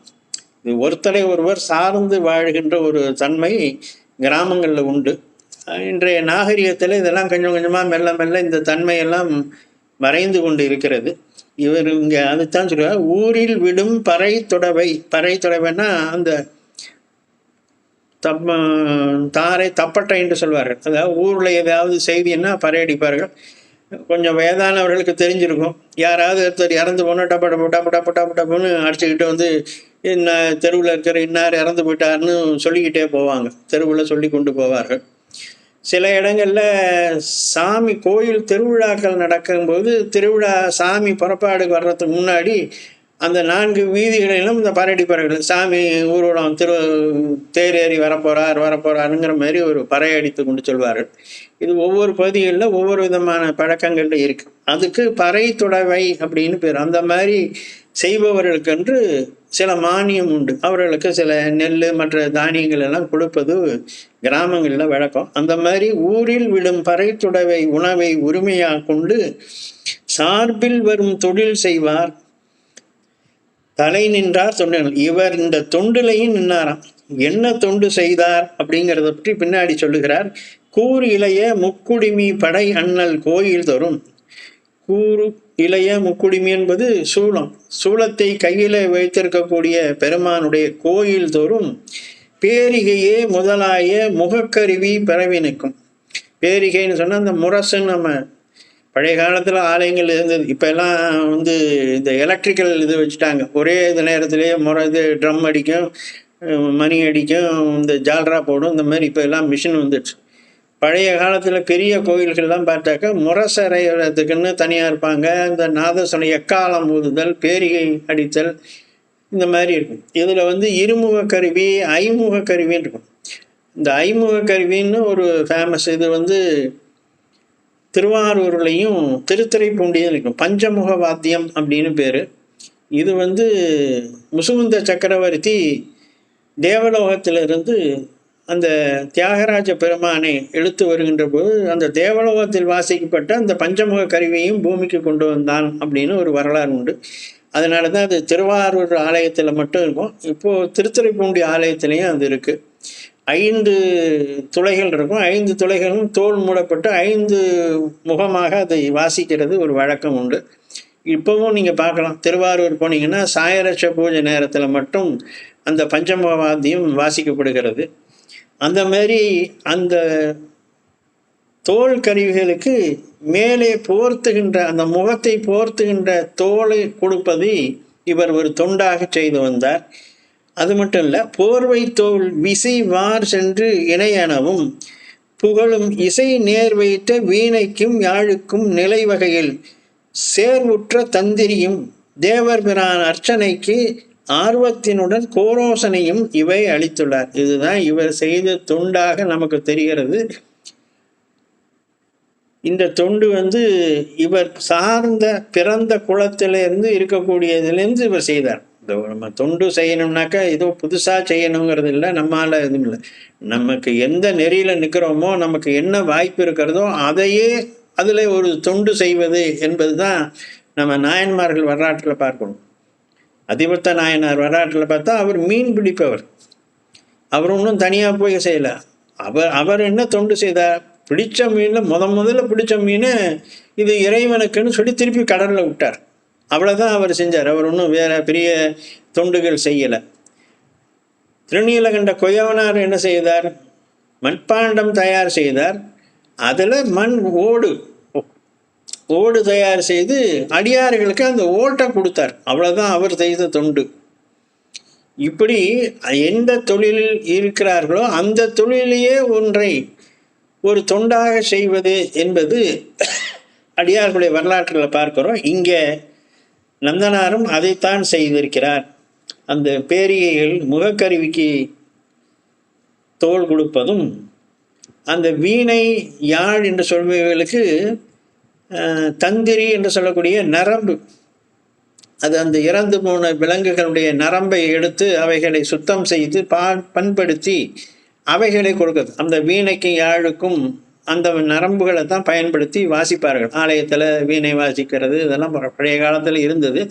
இது ஒருத்தரை ஒருவர் சார்ந்து வாழ்கின்ற ஒரு தன்மை கிராமங்களில் உண்டு. இன்றைய நாகரிகத்தில் இதெல்லாம் கொஞ்சம் கொஞ்சமாக மெல்ல மெல்ல இந்த தன்மையெல்லாம் மறைந்து கொண்டு இருக்கிறது. இவர் இங்கே அதுதான் சொல்லுவார், ஊரில் விடும் பறை தொடவை. பறை தொடவைன்னா அந்த தாரை தப்பட்டை என்று சொல்வார்கள். அதாவது ஊரில் ஏதாவது செய்தின்னா பறை அடிப்பார்கள். கொஞ்சம் வயதானவர்களுக்கு தெரிஞ்சிருக்கும், யாராவது ஒருத்தர் இறந்து போனால் டப்ப டப்பு டப்பு டப்பு டப்பு டப்புன்னு அடிச்சுக்கிட்டு வந்து என்ன தெருவில் இருக்கிற இன்னார் இறந்து போயிட்டாருன்னு சொல்லிக்கிட்டே போவாங்க, தெருவில் சொல்லி கொண்டு போவார்கள். சில இடங்களில் சாமி கோயில் திருவிழாக்கள் நடக்கும்போது திருவிழா சாமி புறப்பாடு வர்றதுக்கு முன்னாடி அந்த 4 வீதிகளிலும் இந்த பறையடிப்பார்கள். சாமி ஊர்வலம் தேரேறி வரப்போறாருங்கிற மாதிரி ஒரு பறை அடித்து கொண்டு சொல்வார்கள். இது ஒவ்வொரு பகுதிகளில் ஒவ்வொரு விதமான பழக்கங்கள்ல இருக்கு. அதுக்கு பறை தொடவை அப்படின்னு பேர். அந்த மாதிரி செய்பவர்களுக்கென்று சில மானியம் உண்டு. அவர்களுக்கு சில நெல் மற்ற தானியங்கள் எல்லாம் கொடுப்பது கிராமங்களில் வழக்கம். அந்த மாதிரி ஊரில் விடும் பறை தொடவை உணவை உரிமையாக கொண்டு சார்பில் வரும் தொழில் செய்வார், தலை நின்றார் தொண்டர்கள். இவர் இந்த தொண்டுலையும் நின்னாராம். என்ன தொண்டு செய்தார் அப்படிங்கிறத பற்றி பின்னாடி சொல்லுகிறார். கூறு இளைய முக்குடிமி படை அண்ணல் கோயில் தோறும். கூறு இளைய முக்குடிமி என்பது சூலம். சூலத்தை கையில வைத்திருக்கக்கூடிய பெருமானுடைய கோயில் தோறும் பேரிகையே முதலாய முகக்கருவி பிறவி நிற்கும். பேரிகைன்னு சொன்னால் அந்த முரசுன்னு நம்ம பழைய காலத்தில் ஆலயங்கள் இருந்தது. இப்போ எல்லாம் வந்து இந்த எலக்ட்ரிக்கல் இது வச்சுட்டாங்க. ஒரே இது நேரத்திலேயே இது ட்ரம் அடிக்கும், மணி அடிக்கும், இந்த ஜால்ரா போடும், இந்த மாதிரி இப்போ எல்லாம் மிஷின் வந்துடுச்சு. பழைய காலத்தில் பெரிய கோயில்கள்லாம் பார்த்தாக்கா முரசறைகிறதுக்குன்னு தனியாக இருப்பாங்க. இந்த நாதஸ்வரம் எக்காலம் ஊதுதல், பேரிகை அடித்தல் இந்த மாதிரி இருக்கும். இதில் வந்து இருமுக கருவி ஐமுக கருவின்னு இருக்கும். இந்த ஐமுக கருவின்னு ஒரு ஃபேமஸ். இது வந்து திருவாரூர்லையும் திருத்துறைப்பூண்டியும் இருக்கும். பஞ்சமுக வாத்தியம் அப்படின்னு பேர். இது வந்து முசுகுந்த சக்கரவர்த்தி தேவலோகத்திலிருந்து அந்த தியாகராஜ பெருமானை இழுத்து வருகின்ற போது அந்த தேவலோகத்தில் வாசிக்கப்பட்ட அந்த பஞ்சமுக கருவியையும் பூமிக்கு கொண்டு வந்தான் அப்படின்னு ஒரு வரலாறு உண்டு. அதனால தான் அது திருவாரூர் ஆலயத்தில் மட்டும் இருக்கும். இப்போது திருத்துறைப்பூண்டி ஆலயத்திலையும் அது இருக்குது. 5 துளைகள் இருக்கும். 5 துளைகளும் தோல் மூடப்பட்டு 5 முகமாக அதை வாசிக்கிறது ஒரு வழக்கம் உண்டு. இப்போவும் நீங்கள் பார்க்கலாம், திருவாரூர் போனீங்கன்னா சாயரட்ச பூஜை நேரத்தில் மட்டும் அந்த பஞ்சமுக வாத்தியம் வாசிக்கப்படுகிறது. அந்த மாதிரி அந்த தோல் கருவிகளுக்கு மேலே போர்த்துகின்ற அந்த முகத்தை போர்த்துகின்ற தோலை கொடுப்பது இவர் ஒரு தொண்டாக செய்து வந்தார். அது மட்டும் இல்லை, போர்வை தோல் விசை வார் சென்று இணையனவும் புகழும் இசை நேர் வைத்த வீணைக்கும் யாழுக்கும் நிலை வகையில் சேர்வுற்ற தந்திரியும் தேவர் பிரான் அர்ச்சனைக்கு ஆர்வத்தினுடன் கோரோசனையும் இவை அளித்துள்ளார். இதுதான் இவர் செய்த தொண்டாக நமக்கு தெரிகிறது. இந்த தொண்டு வந்து இவர் சார்ந்த பிறந்த குலத்திலிருந்து இருக்கக்கூடியதுலேருந்து இவர் செய்தார். நம்ம தொண்டு செய்யணும்னாக்கா ஏதோ புதுசாக செய்யணுங்கிறது இல்லை, நம்மளால் எதுவும் இல்லை. நமக்கு எந்த நெறியில் நிற்கிறோமோ, நமக்கு என்ன வாய்ப்பு இருக்கிறதோ அதையே அதில் ஒரு தொண்டு செய்வது என்பது தான் நம்ம நாயன்மார்கள் வரலாற்றில் பார்க்கணும். அதிபத்த நாயனார் வரலாற்றில் பார்த்தா அவர் மீன் பிடிப்பவர். அவர் ஒன்றும் தனியாக போய் செய்யலை. அவர் என்ன தொண்டு செய்தார்? பிடிச்ச மீனில் முதல்ல பிடிச்ச மீன் இது இறைவனுக்குன்னு சொல்லி திருப்பி கடலில் விட்டார். அவ்வளோதான் அவர் செஞ்சார். அவர் ஒன்றும் வேற பெரிய தொண்டுகள் செய்யலை. திருநீலகண்ட கொயவனார் என்ன செய்தார்? மண்பாண்டம் தயார் செய்தார். அதில் மண் ஓடு ஓடு தயார் செய்து அடியார்களுக்கு அந்த ஓட்டை கொடுத்தார். அவ்வளோதான் அவர் செய்த தொண்டு. இப்படி எந்த தொழிலில் இருக்கிறார்களோ அந்த தொழிலையே ஒன்றை ஒரு தொண்டாக செய்வது என்பது அடியார்களுடைய வரலாற்றில் பார்க்கிறோம். இங்கே நந்தனாரும் அதைத்தான் செய்திருக்கிறார். அந்த பேரிகைகள் முகக்கருவிக்கு தோல் கொடுப்பதும், அந்த வீணை யாழ் என்று சொல்பவர்களுக்கு தந்திரி என்று சொல்லக்கூடிய நரம்பு, அது அந்த இறந்து போன விலங்குகளுடைய நரம்பை எடுத்து அவைகளை சுத்தம் செய்து பண்படுத்தி அவைகளை கொடுக்குறது. அந்த வீணைக்கும் யாழுக்கும் அந்த நரம்புகளை தான் பயன்படுத்தி வாசிப்பார்கள். ஆலயத்தில் வீணை வாசிக்கிறது இதெல்லாம் பழைய காலத்தில் இருந்தது.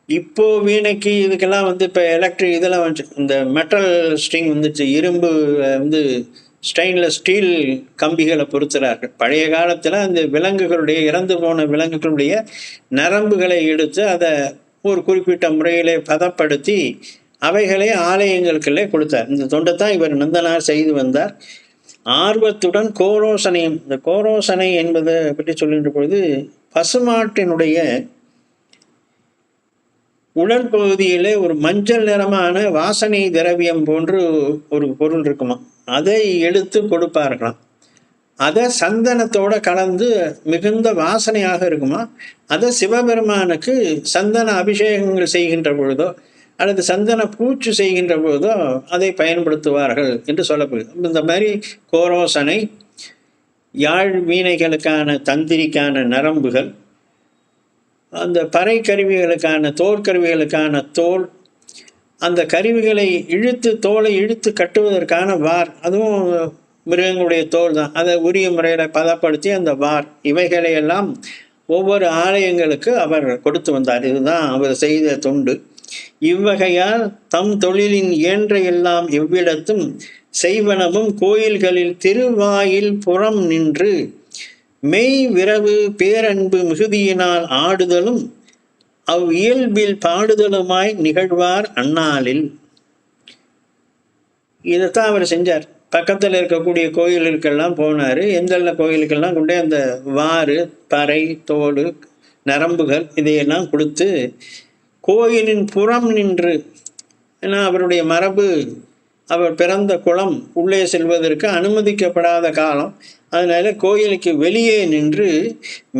இப்போது வீணைக்கு இதுக்கெல்லாம் இப்போ எலக்ட்ரிக் இதெல்லாம் வந்துச்சு. இந்த மெட்டல் ஸ்ட்ரிங் வந்துச்சு, இரும்பு ஸ்டெயின்லெஸ் ஸ்டீல் கம்பிகளை பொறுத்துறார்கள். பழைய காலத்தில் அந்த விலங்குகளுடைய இறந்து போன விலங்குகளுடைய நரம்புகளை எடுத்து அதை ஒரு குறிப்பிட்ட முறையிலே பதப்படுத்தி அவைகளை ஆலயங்களுக்குள்ளே கொடுத்தார். இந்த தொண்டை தான் இவர் நந்தனார் செய்து வந்தார். ஆர்வத்துடன் கோரோசனையும், இந்த கோரோசனை என்பதை பற்றி சொல்கின்ற பொழுது பசுமாட்டினுடைய உடற்பகுதியிலே ஒரு மஞ்சள் நிறமான வாசனை திரவியம் போன்று ஒரு பொருள் இருக்குமா, அதை எடுத்து கொடுப்பார்களாம். அதை சந்தனத்தோட கலந்து மிகுந்த வாசனையாக இருக்குமா, அதை சிவபெருமானுக்கு சந்தன அபிஷேகங்கள் செய்கின்ற பொழுதோ அல்லது சந்தன பூச்சு செய்கின்ற பொழுதோ அதை பயன்படுத்துவார்கள் என்று சொல்லப்படுது. இந்த மாதிரி கோரோசனை, யாழ் வீணைகளுக்கான தந்திரிக்கான நரம்புகள், அந்த பறை கருவிகளுக்கான தோற்கருவிகளுக்கான தோல், அந்த கருவிகளை தோலை இழுத்து கட்டுவதற்கான வார், அதுவும் மிருகங்களுடைய தோல் தான். அதை உரிய முறையில் பதப்படுத்தி அந்த வார், இவைகளையெல்லாம் ஒவ்வொரு ஆலயங்களுக்கு அவர் கொடுத்து வந்தார். இதுதான் அவர் செய்த தொண்டு. இவ்வகையால் தம் தொழிலின் இயன்றையெல்லாம் எவ்விடத்தும் செய்வனவும் கோயில்களில் திருவாயில் புறம் நின்று மெய் விரவு பேரன்பு மிகுதியினால் ஆடுதலும் அவ் இயல்பில் பாடுதலுமாய் நிகழ்வார் அந்நாளில். இதைத்தான் அவர் செஞ்சார். பக்கத்தில் இருக்கக்கூடிய கோயிலுக்கெல்லாம் போனார். எந்தெந்த கோயிலுக்கெல்லாம் கொண்டே அந்த வாறு, பறை, தோடு, நரம்புகள் இதையெல்லாம் கொடுத்து கோயிலின் புறம் நின்று, ஏன்னா அவருடைய மரபு, அவர் பிறந்த குளம் உள்ளே செல்வதற்கு அனுமதிக்கப்படாத காலம், அதனால கோயிலுக்கு வெளியே நின்று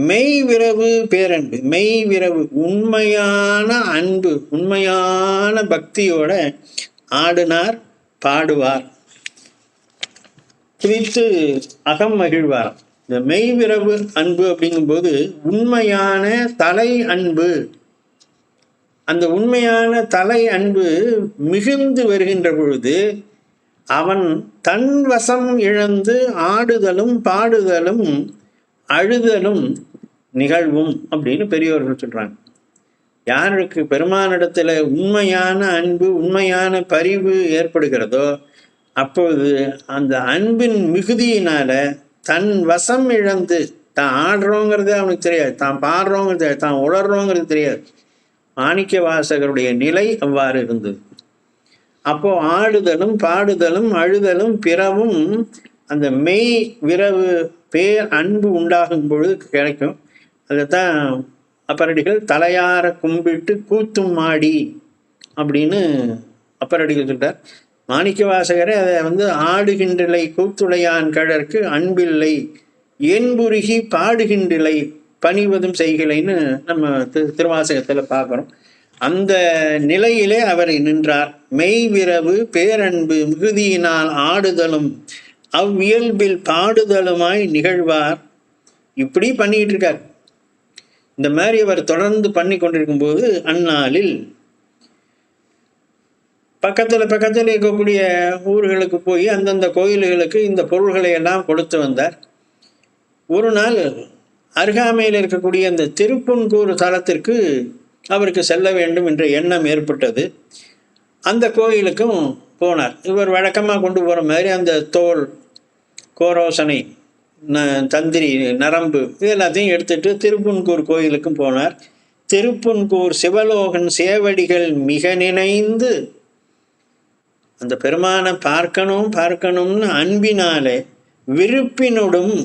மெய் விரவு பேரன்பு, மெய் விரவு உண்மையான அன்பு, உண்மையான பக்தியோட ஆடினார், பாடுவார், குறித்து அகம் மகிழ்வார். இந்த மெய் விரவு அன்பு அப்படிங்கும்போது உண்மையான தலை அன்பு, அந்த உண்மையான தலை அன்பு மிகுந்து வருகின்ற பொழுது அவன் தன் வசம் இழந்து ஆடுதலும் பாடுதலும் அழுதலும் நிகழ்வும் அப்படின்னு பெரியவர்கள் சொல்றாங்க. யாருக்கு பெருமானிடத்துல உண்மையான அன்பு, உண்மையான பரிவு ஏற்படுகிறதோ அப்பொழுது அந்த அன்பின் மிகுதியினால தன் வசம் இழந்து, தான் ஆடுறோங்கிறது அவனுக்கு தெரியாது, தான் பாடுறோங்கிறது தெரியாது, தான் உளர்றோங்கிறது தெரியாது. மாணிக்க வாசகருடைய நிலை அவ்வாறு இருந்தது. அப்போ ஆடுதலும் பாடுதலும் அழுதலும் பிறவும் அந்த மெய் விரவு பேர் அன்பு உண்டாகும் பொழுது கிடைக்கும். அதைத்தான் அப்பரடிகள் தலையார கும்பிட்டு கூத்தும் மாடி அப்படின்னு அப்பரடிகள் சொல்றார். மாணிக்க வாசகரை அதை ஆடுகின்றலை கூத்துடையான் கழற்கு அன்பில்லை என்புருகி பாடுகின்றலை பணிவதும் செய்கலைன்னு நம்ம திருவாசகத்தில் பார்க்குறோம். அந்த நிலையிலே அவர் நின்றார். மெய் விரவு பேரன்பு மிகுதியினால் ஆடுதலும் அவ்வியல்பில் பாடுதலுமாய் நிகழ்வார். இப்படி பண்ணிட்டு இருக்கார். இந்த மாதிரி அவர் தொடர்ந்து பண்ணி கொண்டிருக்கும் போது அந்நாளில் பக்கத்தில் இருக்கக்கூடிய ஊர்களுக்கு போய் அந்தந்த கோயில்களுக்கு இந்த பொருள்களை எல்லாம் கொடுத்து வந்தார். ஒரு நாள் அருகாமையில் இருக்கக்கூடிய அந்த திருப்புன்கூர் தலத்திற்கு அவருக்கு செல்ல வேண்டும் என்ற எண்ணம் ஏற்பட்டது. அந்த கோயிலுக்கும் போனார். இவர் வழக்கமாக கொண்டு போகிற மாதிரி அந்த தோல், கோரோசனை, தந்திரி, நரம்பு இது எல்லாத்தையும் எடுத்துட்டு திருப்புன்கூர் கோயிலுக்கும் போனார். திருப்புன்கூர் சிவலோகன் சேவடிகள் மிக நினைந்து அந்த பெருமானை பார்க்கணும்னு அன்பினாலே விருப்பினோடும்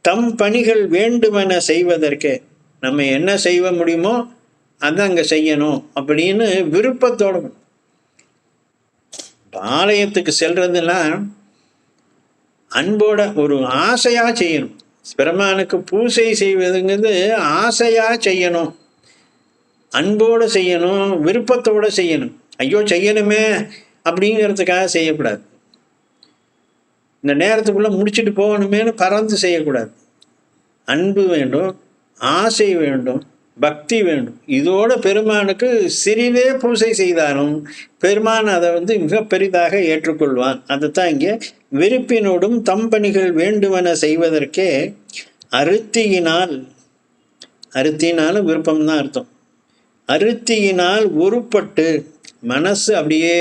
தம் பணிகள் வேண்டுமென செய்வதற்கே, நம்ம என்ன செய்ய முடியுமோ அதை அங்கே செய்யணும் அப்படின்னு விருப்பத்தோட. ஆலயத்துக்கு செல்றதுலாம் அன்போட ஒரு ஆசையா செய்யணும். பெருமானுக்கு பூசை செய்வதுங்கிறது ஆசையா செய்யணும், அன்போடு செய்யணும், விருப்பத்தோடு செய்யணும். ஐயோ செய்யணுமே அப்படிங்கிறதுக்காக செய்யக்கூடாது. இந்த நேரத்துக்குள்ளே முடிச்சுட்டு போகணுமேனு பறந்து செய்யக்கூடாது. அன்பு வேண்டும், ஆசை வேண்டும், பக்தி வேண்டும். இதோட பெருமானுக்கு சிறிதே பூசை செய்தாலும் பெருமான் அதை மிக பெரிதாக ஏற்றுக்கொள்வான். அதுதான் இங்கே விருப்பினோடும் தம்பணிகள் வேண்டுமென செய்வதற்கே அருத்தியினால், அருத்தினாலும் விருப்பம்தான் அர்த்தம், அருத்தியினால் உருப்பட்டு மனசு அப்படியே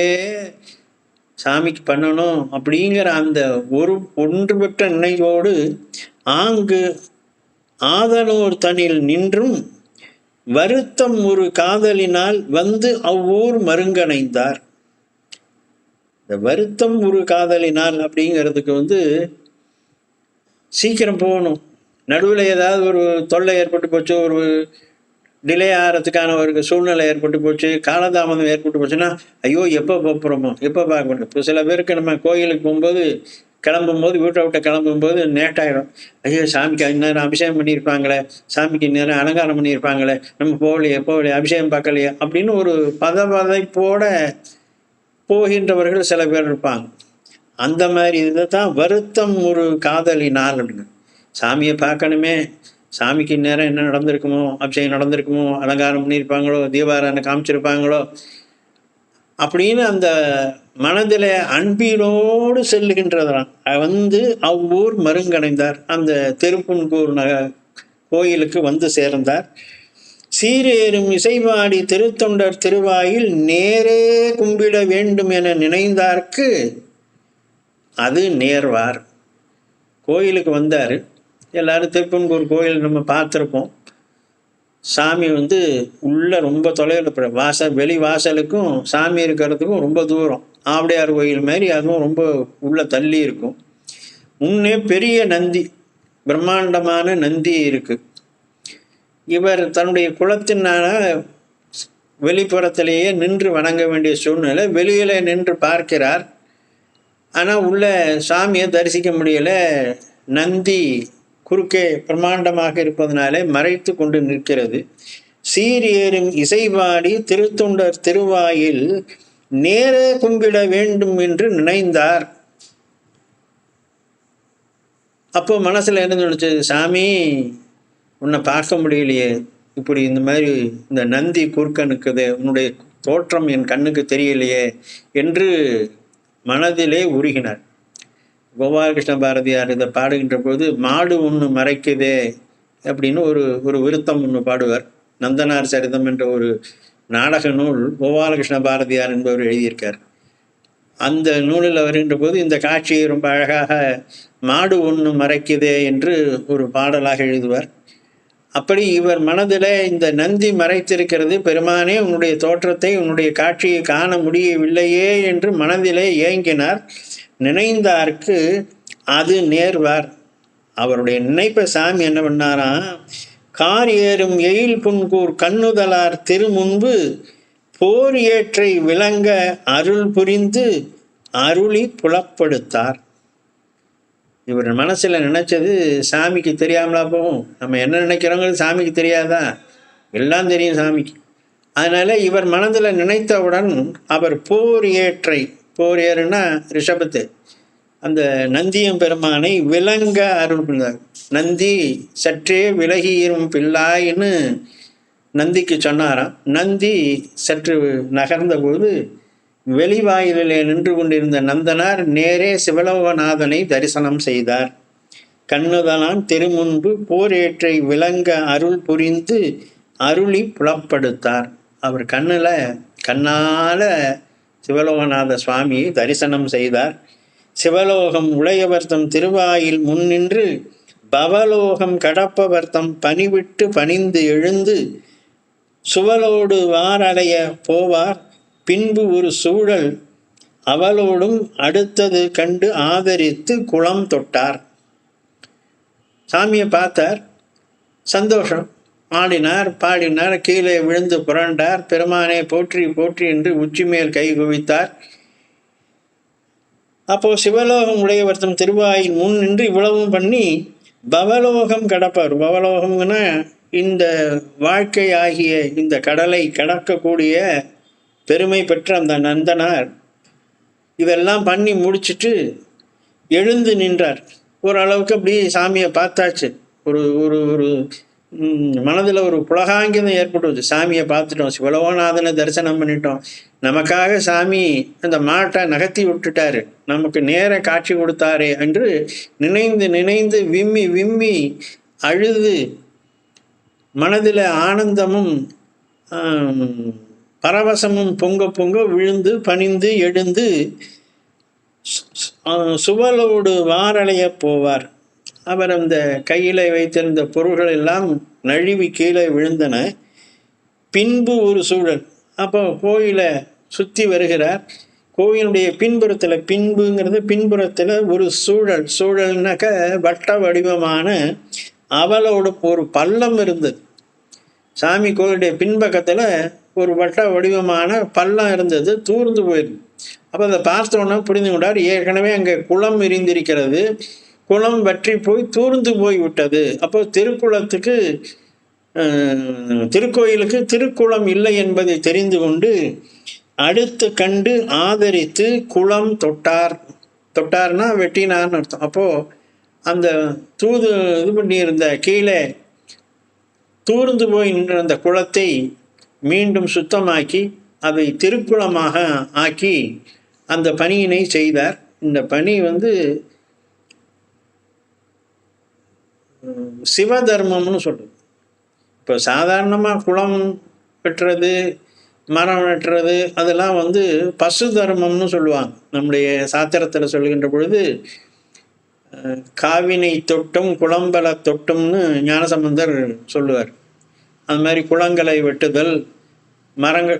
சாமிக்கு பண்ணணும் அப்படிங்கிற அந்த ஒன்றுபட்ட நினைவோடு ஆங்கு ஆதனூர் தனில் நின்றும் வருத்தம் ஒரு காதலினால் வந்து அவ்வூர் மருங்கணைந்தார். இந்த வருத்தம் ஒரு காதலினால் அப்படிங்கிறதுக்கு சீக்கிரம் போகணும். நடுவில் ஏதாவது ஒரு தொல்லை ஏற்பட்டு போச்சு, ஒரு டிலே ஆகிறதுக்கான ஒரு சூழ்நிலை ஏற்பட்டு போச்சு, காலதாமதம் ஏற்பட்டு போச்சுன்னா ஐயோ எப்போ போகிறோமோ, எப்போ பார்க்க முடியும். இப்போ சில பேருக்கு நம்ம கோயிலுக்கு போகும்போது கிளம்பும்போது, வீட்டை விட்ட கிளம்பும்போது நேட்டாயிடும். ஐயோ சாமிக்கு இந்நேரம் அபிஷேகம் பண்ணியிருப்பாங்களே, சாமிக்கு இந்நேரம் அலங்காரம் பண்ணியிருப்பாங்களே, நம்ம போகலையே அபிஷேகம் பார்க்கலையே அப்படின்னு ஒரு பதவதைப்போட போகின்றவர்கள் சில பேர் இருப்பாங்க. அந்த மாதிரி இதை தான் வருத்தம் ஒரு காதலினால் அப்படின்னு. சாமியை பார்க்கணுமே, சாமிக்கு இந்நேரம் என்ன நடந்திருக்குமோ, அபிஷேகம் நடந்திருக்குமோ, அலங்காரம் பண்ணியிருப்பாங்களோ, தீபாராதனை காமிச்சிருப்பாங்களோ அப்படின்னு அந்த மனதில் அன்பினோடு செல்லுகின்றதான் அவ்வூர் மருங்கணைந்தார். அந்த திருப்புன்கூர் கோயிலுக்கு சேர்ந்தார். சீரேறும் இசைவாடி திருத்தொண்டர் திருவாயில் நேரே கும்பிட வேண்டும் என நினைந்தார்க்கு அது நேர்வார். கோயிலுக்கு வந்தார். எல்லாரும் திருப்பன்கூர் கோயில் நம்ம பார்த்துருப்போம். சாமி உள்ள ரொம்ப தொலைவில் வெளி வாசலுக்கும் சாமி இருக்கிறதுக்கும் ரொம்ப தூரம். ஆவடையார் கோயில் மாதிரி அதுவும் ரொம்ப உள்ள தள்ளி இருக்கும். முன்னே பெரிய நந்தி, பிரம்மாண்டமான நந்தி இருக்கு. இவர் தன்னுடைய குலத்தினால வெளிப்புறத்திலேயே நின்று வணங்க வேண்டிய சூழ்நிலை. வெளியில நின்று பார்க்கிறார். ஆனால் உள்ள சாமியை தரிசிக்க முடியல. நந்தி குறுக்கே பிரம்மாண்டமாக இருப்பதனாலே மறைத்து கொண்டு நிற்கிறது. சீரேறும் இசைவாடி திருத்தொண்டர் திருவாயில் நேரே கும்பிட வேண்டும் என்று நினைந்தார். அப்போ மனசுல என்ன நினைச்சது, சாமி உன்னை பார்க்க முடியலையே, இப்படி இந்த மாதிரி இந்த நந்தி குறுக்க நிற்குது, உன்னுடைய தோற்றம் என் கண்ணுக்கு தெரியலையே என்று மனதிலே உருகினார். கோபாலகிருஷ்ண பாரதியார் இதை பாடுகின்ற போது மாடு ஒன்று மறைக்குதே அப்படின்னு ஒரு விருத்தம் ஒன்று பாடுவார். நந்தனார் சரிதம் என்ற ஒரு நாடக நூல் கோபாலகிருஷ்ண பாரதியார் என்பவர் எழுதியிருக்கார். அந்த நூலில் வருகின்ற போது இந்த காட்சியை ரொம்ப அழகாக மாடு ஒன்று மறைக்குதே என்று ஒரு பாடலாக எழுதுவார். அப்படி இவர் மனதில் இந்த நந்தி மறைத்திருக்கிறது, பெருமானே உன்னுடைய தோற்றத்தை உன்னுடைய காட்சியை காண முடியவில்லையே என்று மனதிலே ஏங்கினார். நினைந்தார்க்கு அது நேர்வார். அவருடைய நினைப்ப சாமி என்ன பண்ணாராம், கார் ஏறும் எயில் புன்கூர் கண்ணுதலார் திருமுன்பு போர் ஏற்றை விளங்க அருள் புரிந்து அருளி புலப்படுத்தார். இவர் மனசுல நினைச்சது சாமிக்கு தெரியாமலா போகும்? நம்ம என்ன நினைக்கிறோங்கிறது சாமிக்கு தெரியாதா? எல்லாம் தெரியும் சாமிக்கு. அதனால இவர் மனதில் நினைத்தவுடன் அவர் போர் ஏற்றை, போர் ஏறுனா ரிஷபத்து, அந்த நந்தியம் பெருமானை விளங்க அருள் பண்ணார். நந்தி சற்றே விலகியும் பிள்ளாயின்னு நந்திக்கு சொன்னாராம். நந்தி சற்று நகர்ந்த போது வெளிவாயிலே நின்று கொண்டிருந்த நந்தனார் நேரே சிவலோகநாதனை தரிசனம் செய்தார். கண்ணுதலான் திருமுன்பு போர் ஏற்றை விளங்க அருள் புரிந்து அருளி புலப்படுத்தார். அவர் கண்ணால சிவலோகநாத சுவாமியை தரிசனம் செய்தார். சிவலோகம் உடையவர்த்தம் திருவாயில் முன்னின்று பவலோகம் கடப்பவர்த்தம் பணிவிட்டு பணிந்து எழுந்து சுவலோடு வாரடைய போவார். பின்பு ஒரு சூழல் அவளோடும் அடுத்தது கண்டு ஆதரித்து குளம் தொட்டார். சாமியை பார்த்தார், சந்தோஷம், ஆடினார், பாடினார், கீழே விழுந்து புரண்டார். பெருமானே போற்றி போற்றி என்று உச்சி மேல் கை குவித்தார். அப்போ சிவலோகம் உடையவர் தம் திருவாயின் முன் நின்று இவ்வளவும் பண்ணி பவலோகம் கடப்பார். பவலோகம்னா இந்த வாழ்க்கை ஆகிய இந்த கடலை கடக்கக்கூடிய பெருமை பெற்ற அந்த நந்தனார் இதெல்லாம் பண்ணி முடிச்சுட்டு எழுந்து நின்றார். ஓரளவுக்கு அப்படி சாமியை பார்த்தாச்சு. ஒரு ஒரு ஒரு மனதில் ஒரு புலகாங்கிதம் ஏற்படுவது. சாமியை பார்த்துட்டோம், சிவலோகநாதனை தரிசனம் பண்ணிட்டோம், நமக்காக சாமி அந்த மாட்டை நகர்த்தி விட்டுட்டாரு, நமக்கு நேர காட்சி கொடுத்தாரே என்று நினைந்து நினைந்து விம்மி விம்மி அழுது மனதில் ஆனந்தமும் பரவசமும் பொங்க பொங்க விழுந்து பணிந்து எழுந்து சுவலோடு வாரலைய போவார். அவர் அந்த கையில் வைத்திருந்த பொருள்கள் எல்லாம் நழுவி கீழே விழுந்தன. பின்பு ஒரு சூழல். அப்போ கோயிலை சுற்றி வருகிறார். கோயிலுடைய பின்புறத்தில், பின்புங்கிறது பின்புறத்தில் ஒரு சூழல். சூழல்னாக்க வட்ட வடிவமான அவளோட ஒரு பள்ளம் இருந்தது. சாமி கோயிலுடைய பின்பக்கத்தில் ஒரு வட்ட வடிவமான பள்ளம் இருந்தது, தூர்ந்து போயிருக்கு. அப்போ அதை பார்த்தோன்னா புரிந்து கொண்டார், ஏற்கனவே அங்கே குளம் எரிந்திருக்கிறது, குளம் வற்றி போய் தூர்ந்து போய் விட்டது. அப்போ திருக்குளத்துக்கு திருக்கோயிலுக்கு திருக்குளம் இல்லை என்பதை தெரிந்து கொண்டு அடுத்து கண்டு ஆதரித்து குளம் தொட்டார். தொட்டார்னா வெட்டினார்னு அர்த்தம். அப்போது அந்த இது பண்ணியிருந்த கீழே தூர்ந்து போய் நின்ற அந்த குளத்தை மீண்டும் சுத்தமாக்கி அதை திருக்குளமாக ஆக்கி அந்த பணியினை செய்தார். இந்த பணி சிவதர்மம்னு சொல்றது. இப்போ சாதாரணமாக குளம் வெட்டுறது, மரம் வெட்டுறது அதெல்லாம் பசு தர்மம்னு சொல்லுவாங்க. நம்முடைய சாத்திரத்தில் சொல்லுகின்ற பொழுது காவினை தொட்டும் குளம்பல தொட்டும்னு ஞானசம்பந்தர் சொல்லுவார். அது மாதிரி குளங்களை வெட்டுதல்,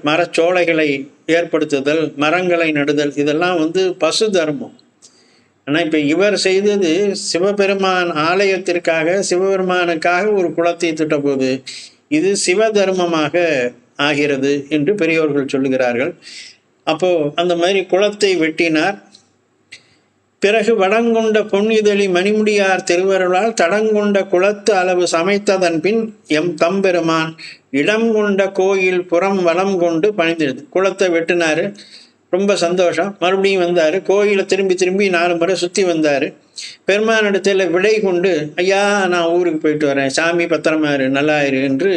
மரச்சோலைகளை ஏற்படுத்துதல், மரங்களை நடுதல், இதெல்லாம் பசு தர்மம். ஆனால் இப்போ இவர் செய்தது சிவபெருமான் ஆலயத்திற்காக, சிவபெருமானுக்காக ஒரு குளத்தை திட்டபோது இது சிவதர்மமாக ஆகிறது என்று பெரியோர்கள் சொல்லுகிறார்கள். அப்போது அந்த மாதிரி குளத்தை வெட்டினார். பிறகு வடங்கொண்ட பொன்னிதழி மணிமுடியார் திருவருளால் தடங்கொண்ட குளத்து அளவு சமைத்ததன் பின் எம் தம்பெருமான் இடம் கொண்ட கோயில் புறம் வளம் கொண்டு பணிந்திருது. குளத்தை வெட்டினார், ரொம்ப சந்தோஷம். மறுபடியும் வந்தார், கோயிலை திரும்பி திரும்பி 4 முறை சுற்றி வந்தார். பெருமானிடத்தில் விடை கொண்டு, ஐயா நான் ஊருக்கு போயிட்டு வரேன், சாமி பத்திரமாரு நல்லாயிரு என்று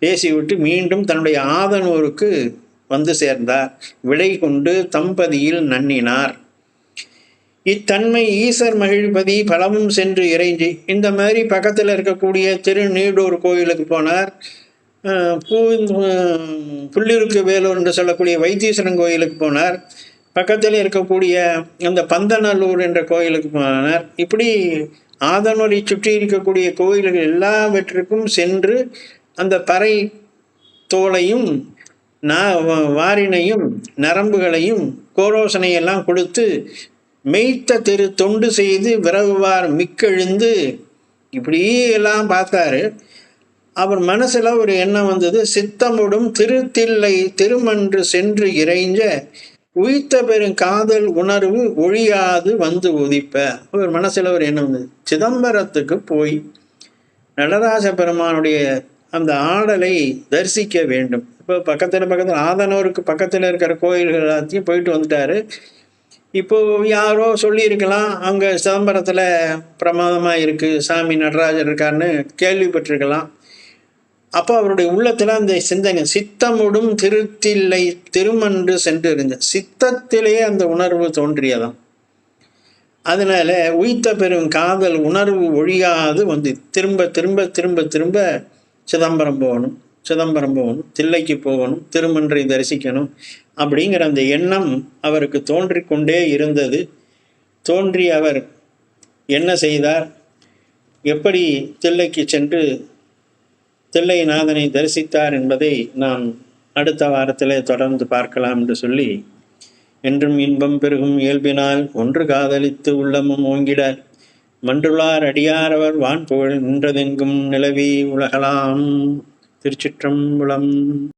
பேசிவிட்டு மீண்டும் தன்னுடைய ஆதனூருக்கு சேர்ந்தார். விடை கொண்டு தம்பதியில் நன்னினார். இத்தன்மை ஈசர் மகிழ்பதி பலமும் சென்று இறைஞ்சி. இந்த மாதிரி பக்கத்தில் இருக்கக்கூடிய திருநீடூர் கோயிலுக்கு போனார். புள்ளிருக்கு வேலூர் என்று சொல்லக்கூடிய வைத்தீஸ்வரன் கோயிலுக்கு போனார். பக்கத்தில் இருக்கக்கூடிய அந்த பந்தநல்லூர் என்ற கோயிலுக்கு போனார். இப்படி ஆதனூரை சுற்றி இருக்கக்கூடிய கோயில்கள் எல்லாவற்றிற்கும் சென்று அந்த பறை தோலையும் வாரினையும் நரம்புகளையும் கோரோசனையெல்லாம் கொடுத்து மெய்த்த திரு தொண்டு செய்து விரவுவார் மிக்கெழுந்து. இப்படியே எல்லாம் பார்த்தாரு. அவர் மனசில் ஒரு எண்ணம் சித்தமுடும் திருத்தில்லை திருமன்று சென்று இறைஞ்ச உயிர்த்த பெரும் காதல் உணர்வு ஒழியாது உதிப்ப. அவர் மனசில் ஒரு எண்ணம் சிதம்பரத்துக்கு போய் நடராஜ பெருமானுடைய அந்த ஆடலை தரிசிக்க வேண்டும். இப்போ பக்கத்தில் ஆதனூருக்கு பக்கத்தில் இருக்கிற கோயில்கள் எல்லாத்தையும் போயிட்டு வந்துட்டாரு. இப்போது யாரோ சொல்லியிருக்கலாம், அங்கே சிதம்பரத்தில் பிரமாதமாக இருக்குது, சாமி நடராஜர் இருக்காருன்னு கேள்விப்பட்டிருக்கலாம். அப்போ அவருடைய உள்ளத்தில் அந்த சிந்தனை, சித்தமுடும் திருத்தில்லை திருமன்று சென்று இருந்த சித்தத்திலே அந்த உணர்வு தோன்றியதான். அதனால உய்த்த பெரும் காதல் உணர்வு ஒழியாது திரும்ப திரும்ப திரும்ப திரும்ப சிதம்பரம் போகணும், தில்லைக்கு போகணும், திருமன்றை தரிசிக்கணும் அப்படிங்கிற அந்த எண்ணம் அவருக்கு தோன்றிக்கொண்டே இருந்தது. தோன்றி அவர் என்ன செய்தார், எப்படி தில்லைக்கு சென்று தில்லைநாதனை தரிசித்தார் என்பதை நாம் அடுத்த வாரத்தில் தொடர்ந்து பார்க்கலாம் என்று சொல்லி, என்றும் இன்பம் பெருகும் இயல்பினால் ஒன்று காதலித்து உள்ளமும் ஓங்கிட மன்றுளார் அடியாரவர் வான்புகழ் நின்றதெங்கும் நிலவி உலகலாம். திருச்சிற்றம்பலம்.